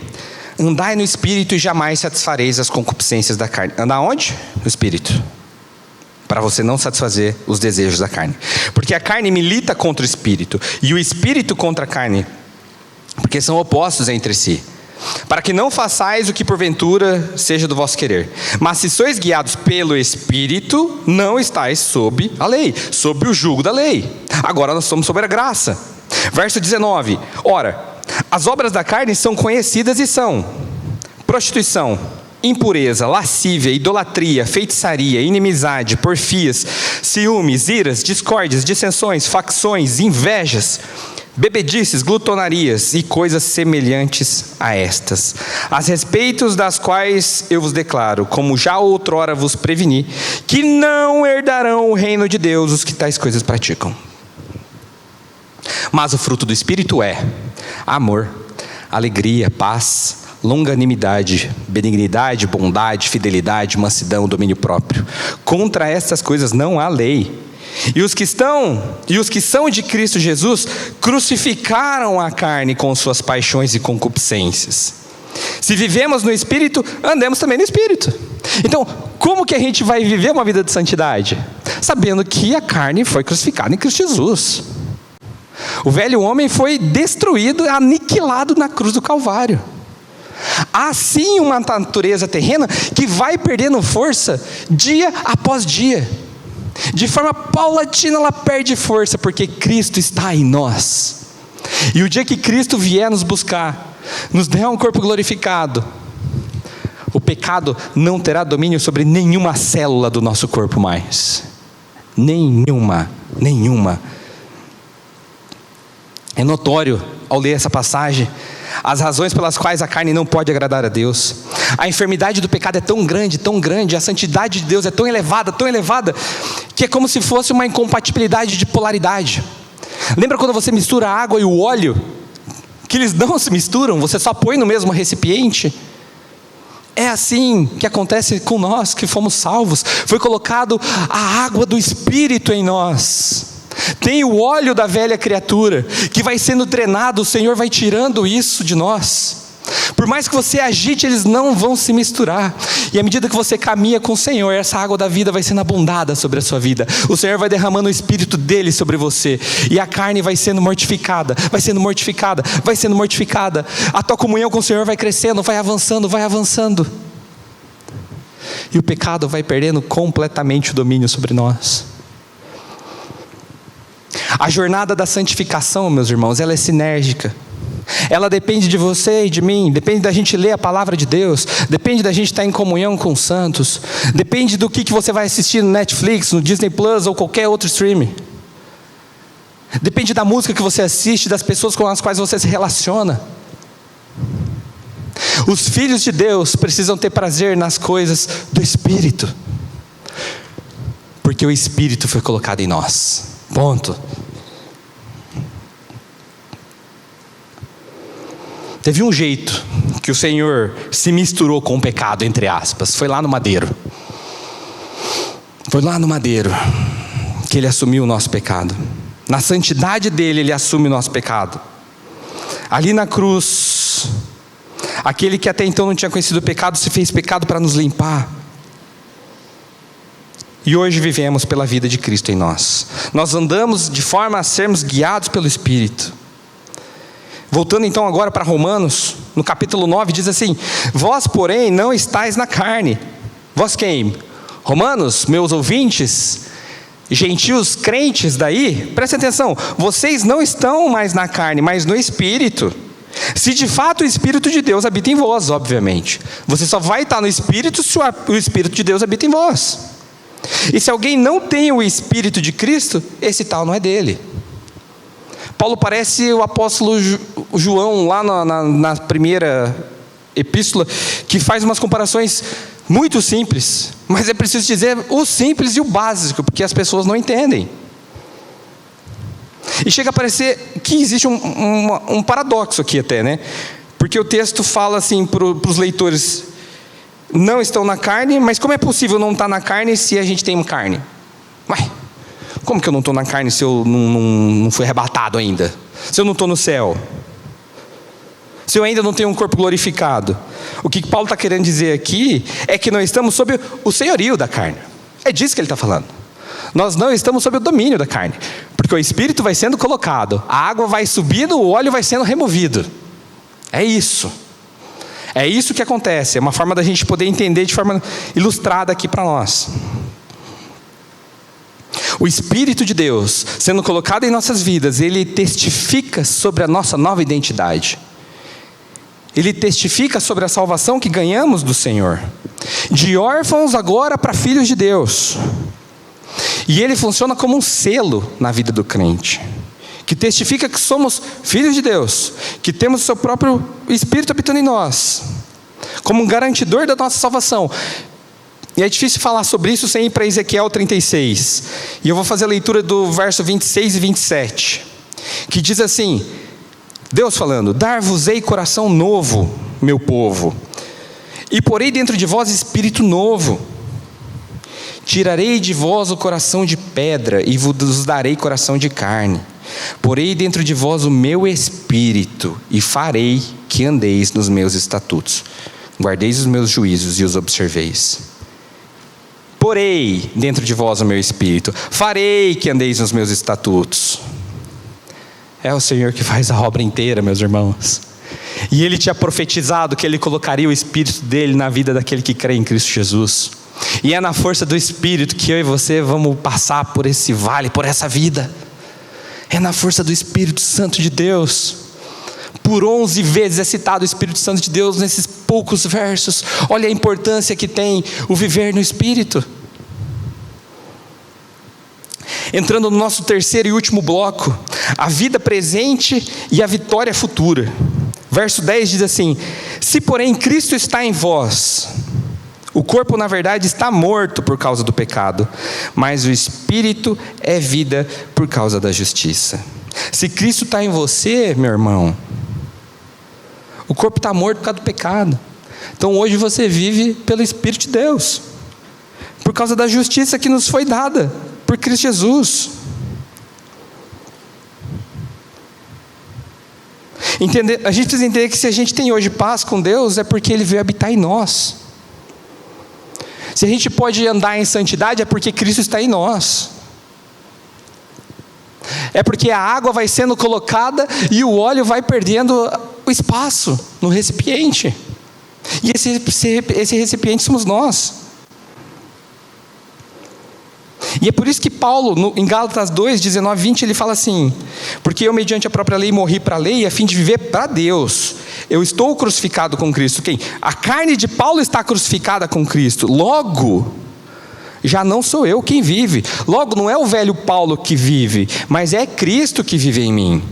andai no Espírito e jamais satisfareis as concupiscências da carne. Andar onde? No Espírito. Para você não satisfazer os desejos da carne. Porque a carne milita contra o Espírito, e o Espírito contra a carne, porque são opostos entre si. Para que não façais o que porventura seja do vosso querer. Mas se sois guiados pelo Espírito, não estáis sob a lei, sob o jugo da lei. Agora nós somos sob a graça. Verso 19. Ora, as obras da carne são conhecidas e são: prostituição, impureza, lascívia, idolatria, feitiçaria, inimizade, porfias, ciúmes, iras, discórdias, dissensões, facções, invejas, bebedices, glutonarias e coisas semelhantes a estas, a respeitos das quais eu vos declaro, como já outrora vos preveni, que não herdarão o reino de Deus os que tais coisas praticam. Mas o fruto do Espírito é amor, alegria, paz, longanimidade, benignidade, bondade, fidelidade, mansidão, domínio próprio. Contra estas coisas não há lei. E os que são de Cristo Jesus crucificaram a carne com suas paixões e concupiscências. Se vivemos no Espírito, andemos também no Espírito. Então, como que a gente vai viver uma vida de santidade? Sabendo que a carne foi crucificada em Cristo Jesus. O velho homem foi destruído, aniquilado na cruz do Calvário. Há sim uma natureza terrena que vai perdendo força dia após dia. De forma paulatina ela perde força, porque Cristo está em nós. E o dia que Cristo vier nos buscar, nos der um corpo glorificado, o pecado não terá domínio sobre nenhuma célula do nosso corpo mais. Nenhuma. É notório, ao ler essa passagem, as razões pelas quais a carne não pode agradar a Deus. A enfermidade do pecado é tão grande, a santidade de Deus é tão elevada, que é como se fosse uma incompatibilidade de polaridade. Lembra quando você mistura a água e o óleo? Que eles não se misturam, você só põe no mesmo recipiente. É assim que acontece com nós que fomos salvos. Foi colocado a água do Espírito em nós. Tem o óleo da velha criatura, que vai sendo drenado, o Senhor vai tirando isso de nós. Por mais que você agite, eles não vão se misturar. E à medida que você caminha com o Senhor, essa água da vida vai sendo abundada sobre a sua vida. O Senhor vai derramando o Espírito dele sobre você. E a carne vai sendo mortificada. A tua comunhão com o Senhor vai crescendo, vai avançando. E o pecado vai perdendo completamente o domínio sobre nós. A jornada da santificação, meus irmãos, ela é sinérgica. Ela depende de você e de mim, depende da gente ler a palavra de Deus, depende da gente estar em comunhão com os santos, depende do que você vai assistir no Netflix, no Disney Plus ou qualquer outro streaming. Depende da música que você assiste, das pessoas com as quais você se relaciona. Os filhos de Deus precisam ter prazer nas coisas do Espírito, porque o Espírito foi colocado em nós. Ponto. Teve um jeito que o Senhor se misturou com o pecado, entre aspas. Foi lá no madeiro que Ele assumiu o nosso pecado. Na santidade dele, Ele assume o nosso pecado. Ali na cruz, aquele que até então não tinha conhecido o pecado, se fez pecado para nos limpar. E hoje vivemos pela vida de Cristo em nós. Nós andamos de forma a sermos guiados pelo Espírito. Voltando então agora para Romanos, no capítulo 9, diz assim: vós, porém, não estáis na carne. Vós quem? Romanos, meus ouvintes, gentios crentes daí, prestem atenção, vocês não estão mais na carne, mas no Espírito. Se de fato o Espírito de Deus habita em vós, obviamente. Você só vai estar no Espírito se o Espírito de Deus habita em vós. E se alguém não tem o Espírito de Cristo, esse tal não é dele. Paulo parece o apóstolo João lá na primeira epístola, que faz umas comparações muito simples, mas é preciso dizer o simples e o básico, porque as pessoas não entendem. E chega a parecer que existe um paradoxo aqui até, né? Porque o texto fala assim para os leitores: não estão na carne, mas como é possível não estar na carne se a gente tem carne? Ué, como que eu não estou na carne se eu não fui arrebatado ainda? Se eu não estou no céu? Se eu ainda não tenho um corpo glorificado? O que Paulo está querendo dizer aqui é que nós estamos sob o senhorio da carne. É disso que ele está falando. Nós não estamos sob o domínio da carne, porque o Espírito vai sendo colocado, a água vai subindo, o óleo vai sendo removido. É isso. É isso que acontece. É uma forma da gente poder entender de forma ilustrada aqui para nós. O Espírito de Deus sendo colocado em nossas vidas, ele testifica sobre a nossa nova identidade. Ele testifica sobre a salvação que ganhamos do Senhor. De órfãos agora para filhos de Deus. E ele funciona como um selo na vida do crente, que testifica que somos filhos de Deus, que temos o seu próprio Espírito habitando em nós, como um garantidor da nossa salvação. E é difícil falar sobre isso sem ir para Ezequiel 36. E eu vou fazer a leitura do verso 26 e 27, que diz assim, Deus falando: dar-vos-ei coração novo, meu povo, e porei dentro de vós espírito novo. Tirarei de vós o coração de pedra e vos darei coração de carne. Porei dentro de vós o meu espírito e farei que andeis nos meus estatutos. Guardeis os meus juízos e os observeis. Porei dentro de vós o meu espírito. Farei que andeis nos meus estatutos. É o Senhor que faz a obra inteira, meus irmãos. E Ele tinha profetizado que Ele colocaria o Espírito dEle na vida daquele que crê em Cristo Jesus. E é na força do Espírito que eu e você vamos passar por esse vale, por essa vida. É na força do Espírito Santo de Deus. Por 11 vezes é citado o Espírito Santo de Deus nesses poucos versos. Olha a importância que tem o viver no Espírito. Entrando no nosso terceiro e último bloco, a vida presente e a vitória futura. Verso 10 diz assim: se porém Cristo está em vós, o corpo na verdade está morto por causa do pecado, mas o Espírito é vida por causa da justiça. Se Cristo está em você, meu irmão, o corpo está morto por causa do pecado. Então hoje você vive pelo Espírito de Deus, por causa da justiça que nos foi dada por Cristo Jesus. A gente precisa entender que se a gente tem hoje paz com Deus, é porque Ele veio habitar em nós. Se a gente pode andar em santidade, é porque Cristo está em nós. É porque a água vai sendo colocada e o óleo vai perdendo o espaço no recipiente. E esse recipiente somos nós. E é por isso que Paulo, em Gálatas 2, 19, 20, ele fala assim: porque eu mediante a própria lei morri para a lei, a fim de viver para Deus. Eu estou crucificado com Cristo. Quem? A carne de Paulo está crucificada com Cristo. Logo, já não sou eu quem vive. Logo, não é o velho Paulo que vive, mas é Cristo que vive em mim.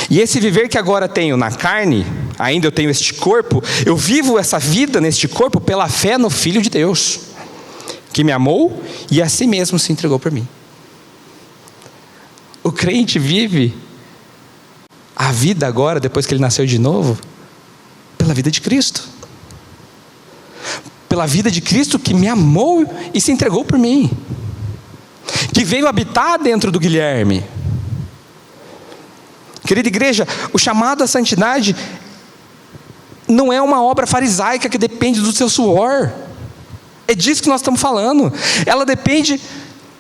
E esse viver que agora tenho na carne, ainda eu tenho este corpo, eu vivo essa vida neste corpo pela fé no Filho de Deus, que me amou e a si mesmo se entregou por mim. O crente vive a vida agora, depois que ele nasceu de novo, pela vida de Cristo. Pela vida de Cristo que me amou e se entregou por mim. Que veio habitar dentro do Guilherme. Querida igreja, o chamado à santidade não é uma obra farisaica que depende do seu suor. É disso que nós estamos falando. Ela depende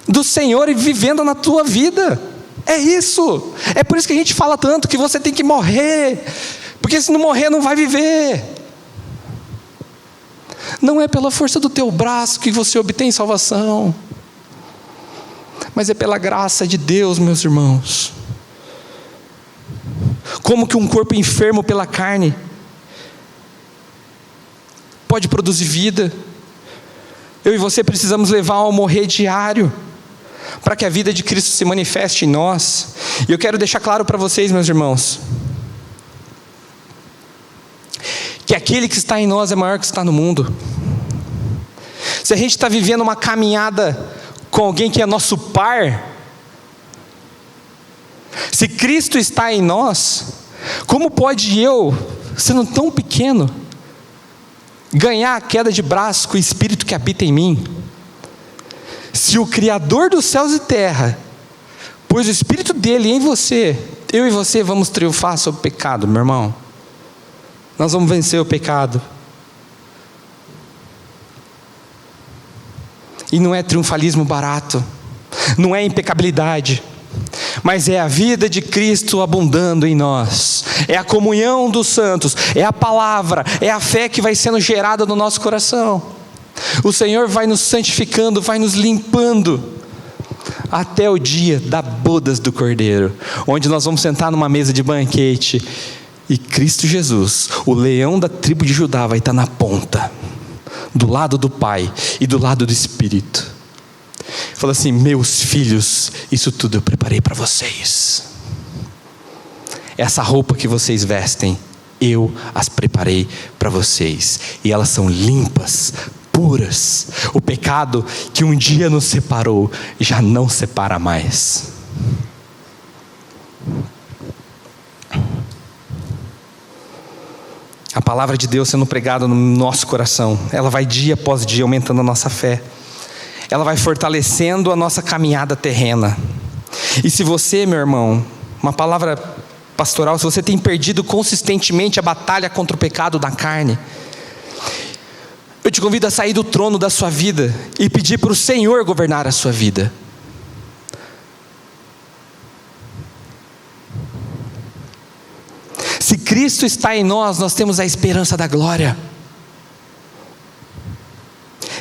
do Senhor e vivendo na tua vida. É isso. É por isso que a gente fala tanto que você tem que morrer, porque se não morrer não vai viver. Não é pela força do teu braço que você obtém salvação, mas é pela graça de Deus, meus irmãos. Como que um corpo enfermo pela carne pode produzir vida? Eu e você precisamos levar ao morrer diário, para que a vida de Cristo se manifeste em nós. E eu quero deixar claro para vocês, meus irmãos, que aquele que está em nós é maior que está no mundo. Se a gente está vivendo uma caminhada com alguém que é nosso par, se Cristo está em nós, como pode eu, sendo tão pequeno, ganhar a queda de braço com o Espírito que habita em mim? Se o Criador dos céus e terra pôs o Espírito dele em você, eu e você vamos triunfar sobre o pecado, meu irmão. Nós vamos vencer o pecado. E não é triunfalismo barato, não é impecabilidade, mas é a vida de Cristo abundando em nós, é a comunhão dos santos, é a palavra, é a fé que vai sendo gerada no nosso coração. O Senhor vai nos santificando, vai nos limpando, até o dia da bodas do Cordeiro, onde nós vamos sentar numa mesa de banquete, e Cristo Jesus, o leão da tribo de Judá, vai estar na ponta, do lado do Pai e do lado do Espírito. Fala assim: meus filhos, isso tudo eu preparei para vocês. essa roupa que vocês vestem, eu as preparei para vocês, e elas são limpas, puras. O pecado que um dia nos separou, já não separa mais. A palavra de Deus sendo pregada no nosso coração, ela vai dia após dia aumentando a nossa fé. Ela vai fortalecendo a nossa caminhada terrena. E se você, meu irmão, uma palavra pastoral, se você tem perdido consistentemente a batalha contra o pecado da carne, eu te convido a sair do trono da sua vida e pedir para o Senhor governar a sua vida. Se Cristo está em nós, nós temos a esperança da glória.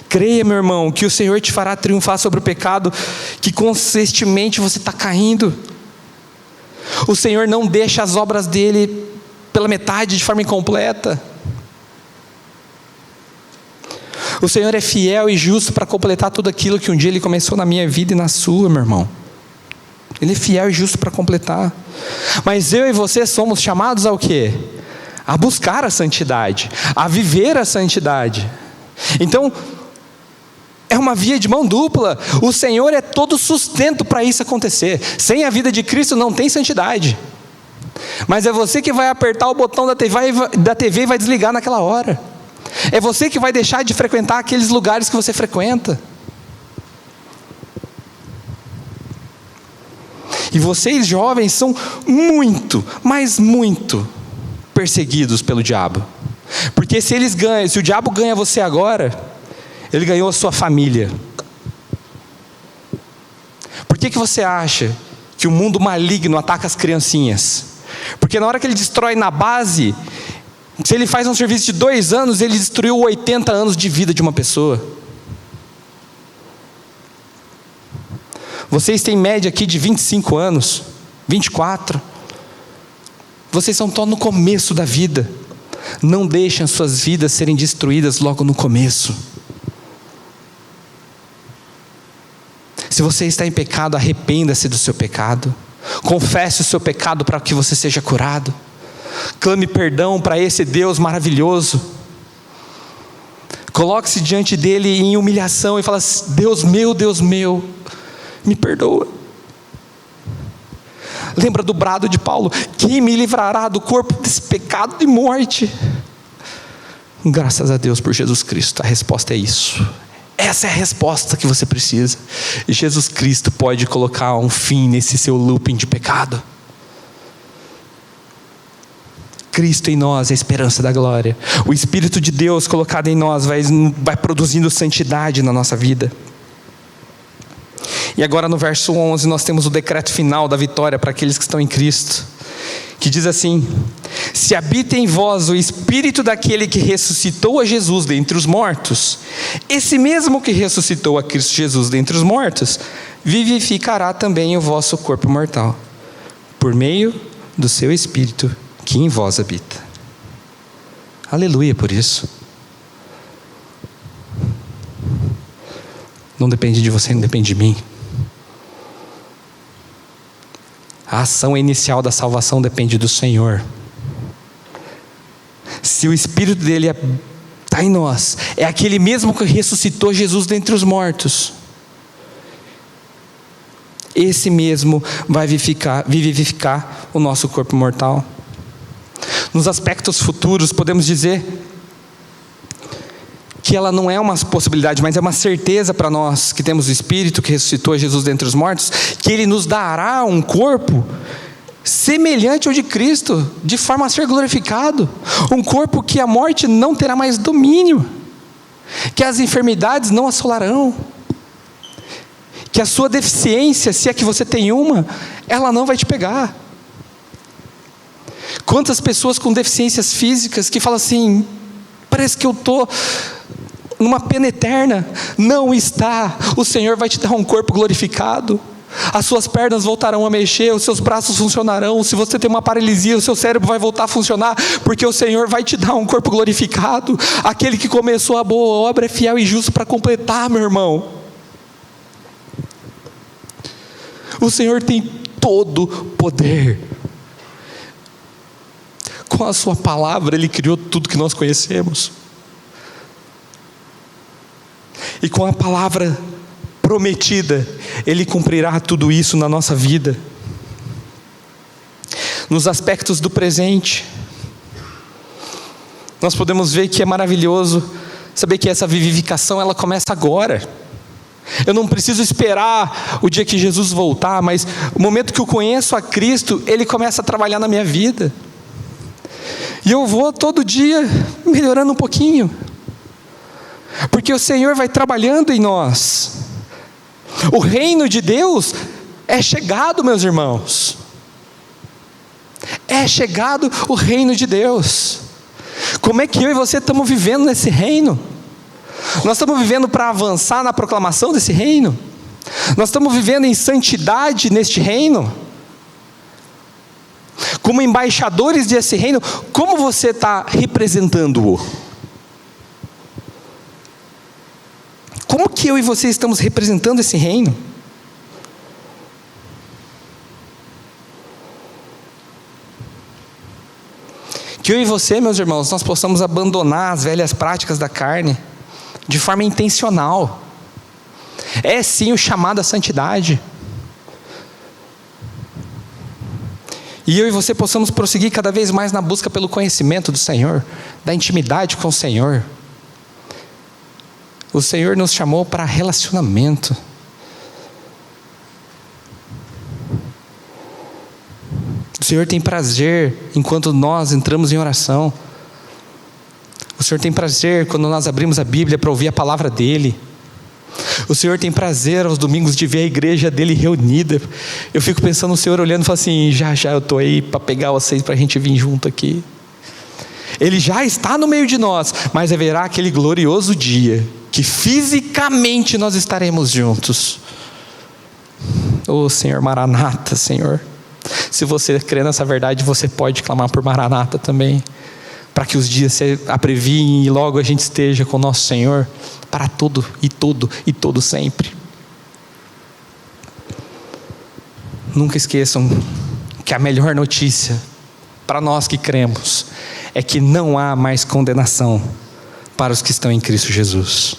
Creia, meu irmão, que o Senhor te fará triunfar sobre o pecado que consistentemente você está caindo. O Senhor não deixa as obras dele pela metade, de forma incompleta. O Senhor é fiel e justo para completar tudo aquilo que um dia Ele começou na minha vida e na sua, meu irmão. Ele é fiel e justo para completar. Mas eu e você somos chamados ao quê? A buscar a santidade, a viver a santidade. Então, é uma via de mão dupla. O Senhor é todo sustento para isso acontecer. Sem a vida de Cristo não tem santidade. Mas é você que vai apertar o botão da TV e vai desligar naquela hora. É você que vai deixar de frequentar aqueles lugares que você frequenta. E vocês jovens são muito, mas muito perseguidos pelo diabo. Porque se o diabo ganha você agora, ele ganhou a sua família. Por que você acha que o mundo maligno ataca as criancinhas? Porque na hora que ele destrói na base, se ele faz um serviço de 2 anos, ele destruiu 80 anos de vida de uma pessoa. Vocês têm média aqui de 25 anos, 24. Vocês estão no começo da vida. Não deixem as suas vidas serem destruídas logo no começo. Se você está em pecado, arrependa-se do seu pecado. Confesse o seu pecado para que você seja curado. Clame perdão para esse Deus maravilhoso. Coloque-se diante dele em humilhação e fala: Deus meu, me perdoa. Lembra do brado de Paulo: quem me livrará do corpo desse pecado de morte? Graças a Deus por Jesus Cristo. A resposta é isso. Essa é a resposta que você precisa. E Jesus Cristo pode colocar um fim nesse seu looping de pecado. Cristo em nós é a esperança da glória. O Espírito de Deus colocado em nós vai produzindo santidade na nossa vida. E agora no verso 11 nós temos o decreto final da vitória para aqueles que estão em Cristo, que diz assim: se habita em vós o Espírito daquele que ressuscitou a Jesus dentre os mortos, esse mesmo que ressuscitou a Cristo Jesus dentre os mortos, vivificará também o vosso corpo mortal, por meio do seu Espírito que em vós habita. Aleluia por isso. Não depende de você, não depende de mim. A ação inicial da salvação depende do Senhor. Se o Espírito dele está em nós, é aquele mesmo que ressuscitou Jesus dentre os mortos, esse mesmo vai vivificar o nosso corpo mortal. Nos aspectos futuros, podemos dizer que ela não é uma possibilidade, mas é uma certeza para nós que temos o Espírito que ressuscitou Jesus dentre os mortos, que Ele nos dará um corpo semelhante ao de Cristo, de forma a ser glorificado, um corpo que a morte não terá mais domínio, que as enfermidades não assolarão, que a sua deficiência, se é que você tem uma, ela não vai te pegar. Quantas pessoas com deficiências físicas que falam assim: parece que eu estou numa pena eterna. Não está. O Senhor vai te dar um corpo glorificado. As suas pernas voltarão a mexer, os seus braços funcionarão. Se você tem uma paralisia, o seu cérebro vai voltar a funcionar, porque o Senhor vai te dar um corpo glorificado. Aquele que começou a boa obra é fiel e justo para completar, meu irmão. O Senhor tem todo poder. com a sua palavra, Ele criou tudo que nós conhecemos. E com a palavra prometida, Ele cumprirá tudo isso na nossa vida. Nos aspectos do presente, nós podemos ver que é maravilhoso saber que essa vivificação, ela começa agora. Eu não preciso esperar o dia que Jesus voltar, mas o momento que eu conheço a Cristo, Ele começa a trabalhar na minha vida. E eu vou todo dia melhorando um pouquinho, porque o Senhor vai trabalhando em nós. O reino de Deus é chegado, meus irmãos. É chegado o reino de Deus. Como é que eu e você estamos vivendo nesse reino? Nós estamos vivendo para avançar na proclamação desse reino? Nós estamos vivendo em santidade neste reino? Como embaixadores desse reino, como você está representando-o? Como que eu e você estamos representando esse reino? Que eu e você, meus irmãos, nós possamos abandonar as velhas práticas da carne, de forma intencional. É sim o chamado à santidade. E eu e você possamos prosseguir cada vez mais na busca pelo conhecimento do Senhor, da intimidade com o Senhor. O Senhor nos chamou para relacionamento. O Senhor tem prazer enquanto nós entramos em oração. O Senhor tem prazer quando nós abrimos a Bíblia para ouvir a palavra dEle. O Senhor tem prazer aos domingos de ver a igreja dEle reunida. Eu fico pensando no Senhor olhando e falo assim, já eu estou aí para pegar vocês para a gente vir junto aqui. Ele já está no meio de nós, mas haverá aquele glorioso dia que fisicamente nós estaremos juntos. Senhor, Maranata, Senhor. Se você crê nessa verdade, você pode clamar por Maranata também, para que os dias se abreviem e logo a gente esteja com o nosso Senhor para todo e todo sempre. Nunca esqueçam que a melhor notícia para nós que cremos é que não há mais condenação para os que estão em Cristo Jesus.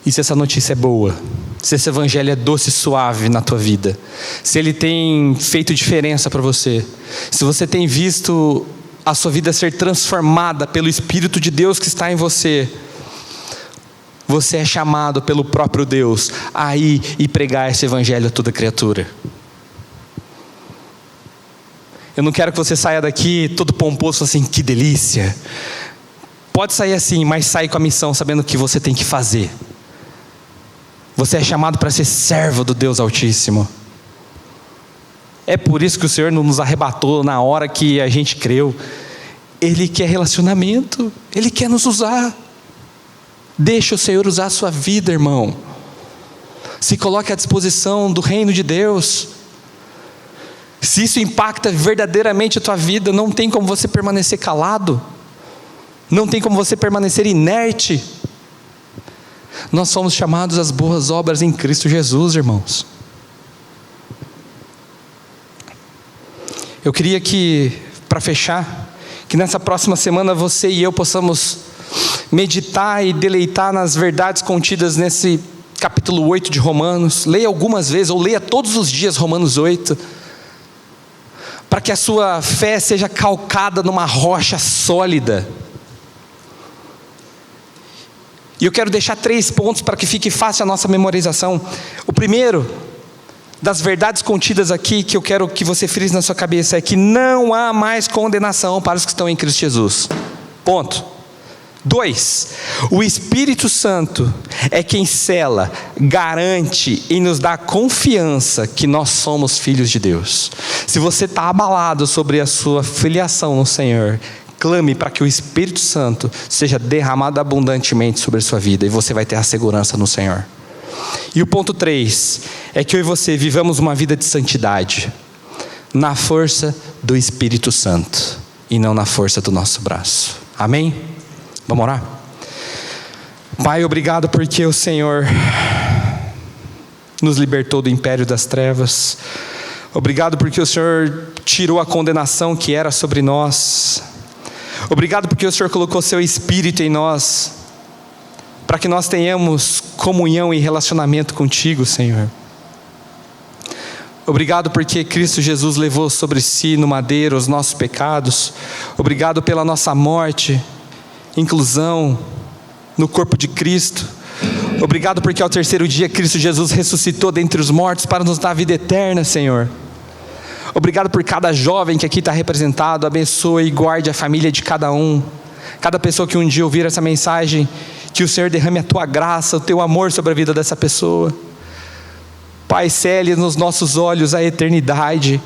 E se essa notícia é boa, se esse evangelho é doce e suave na tua vida, se ele tem feito diferença para você, se você tem visto a sua vida ser transformada pelo Espírito de Deus que está em você, você é chamado pelo próprio Deus a ir e pregar esse evangelho a toda criatura. Eu não quero que você saia daqui todo pomposo assim, que delícia. Pode sair assim, mas sair com a missão sabendo o que você tem que fazer. Você é chamado para ser servo do Deus Altíssimo. É por isso que o Senhor não nos arrebatou na hora que a gente creu. Ele quer relacionamento, Ele quer nos usar. Deixa o Senhor usar a sua vida, irmão. Se coloque à disposição do reino de Deus. Se isso impacta verdadeiramente a tua vida, não tem como você permanecer calado. Não tem como você permanecer inerte. Nós somos chamados às boas obras em Cristo Jesus, irmãos. Eu queria que, para fechar, que nessa próxima semana você e eu possamos meditar e deleitar nas verdades contidas nesse capítulo 8 de Romanos. Leia algumas vezes, ou leia todos os dias Romanos 8, para que a sua fé seja calcada numa rocha sólida. E eu quero deixar 3 pontos para que fique fácil a nossa memorização. O primeiro das verdades contidas aqui, que eu quero que você frise na sua cabeça, é que não há mais condenação para os que estão em Cristo Jesus. Ponto. 2, o Espírito Santo é quem sela, garante e nos dá confiança que nós somos filhos de Deus. Se você está abalado sobre a sua filiação no Senhor, clame para que o Espírito Santo seja derramado abundantemente sobre a sua vida, e você vai ter a segurança no Senhor. E o ponto 3 é que eu e você vivamos uma vida de santidade na força do Espírito Santo e não na força do nosso braço. Amém? Vamos orar? Pai, obrigado porque o Senhor nos libertou do império das trevas. Obrigado porque o Senhor tirou a condenação que era sobre nós. Obrigado porque o Senhor colocou seu Espírito em nós, para que nós tenhamos comunhão e relacionamento contigo, Senhor. Obrigado porque Cristo Jesus levou sobre si no madeiro os nossos pecados. Obrigado pela nossa morte, inclusão no corpo de Cristo. Obrigado porque ao terceiro dia Cristo Jesus ressuscitou dentre os mortos para nos dar a vida eterna, Senhor. Obrigado por cada jovem que aqui está representado. Abençoe e guarde a família de cada um. Cada pessoa que um dia ouvir essa mensagem, que o Senhor derrame a tua graça, o teu amor sobre a vida dessa pessoa. Pai, cele nos nossos olhos a eternidade,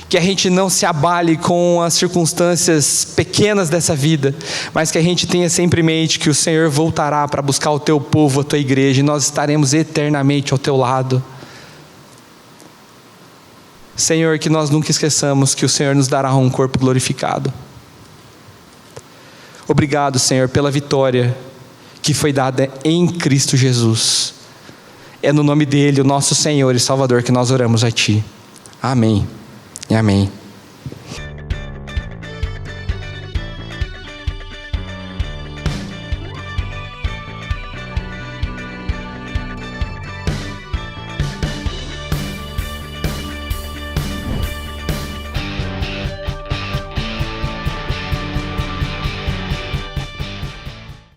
que a gente não se abale com as circunstâncias pequenas dessa vida, mas que a gente tenha sempre em mente que o Senhor voltará para buscar o teu povo, a tua igreja, e nós estaremos eternamente ao teu lado. Senhor, que nós nunca esqueçamos que o Senhor nos dará um corpo glorificado. Obrigado, Senhor, pela vitória que foi dada em Cristo Jesus. É no nome dele, o nosso Senhor e Salvador, que nós oramos a Ti. Amém e amém.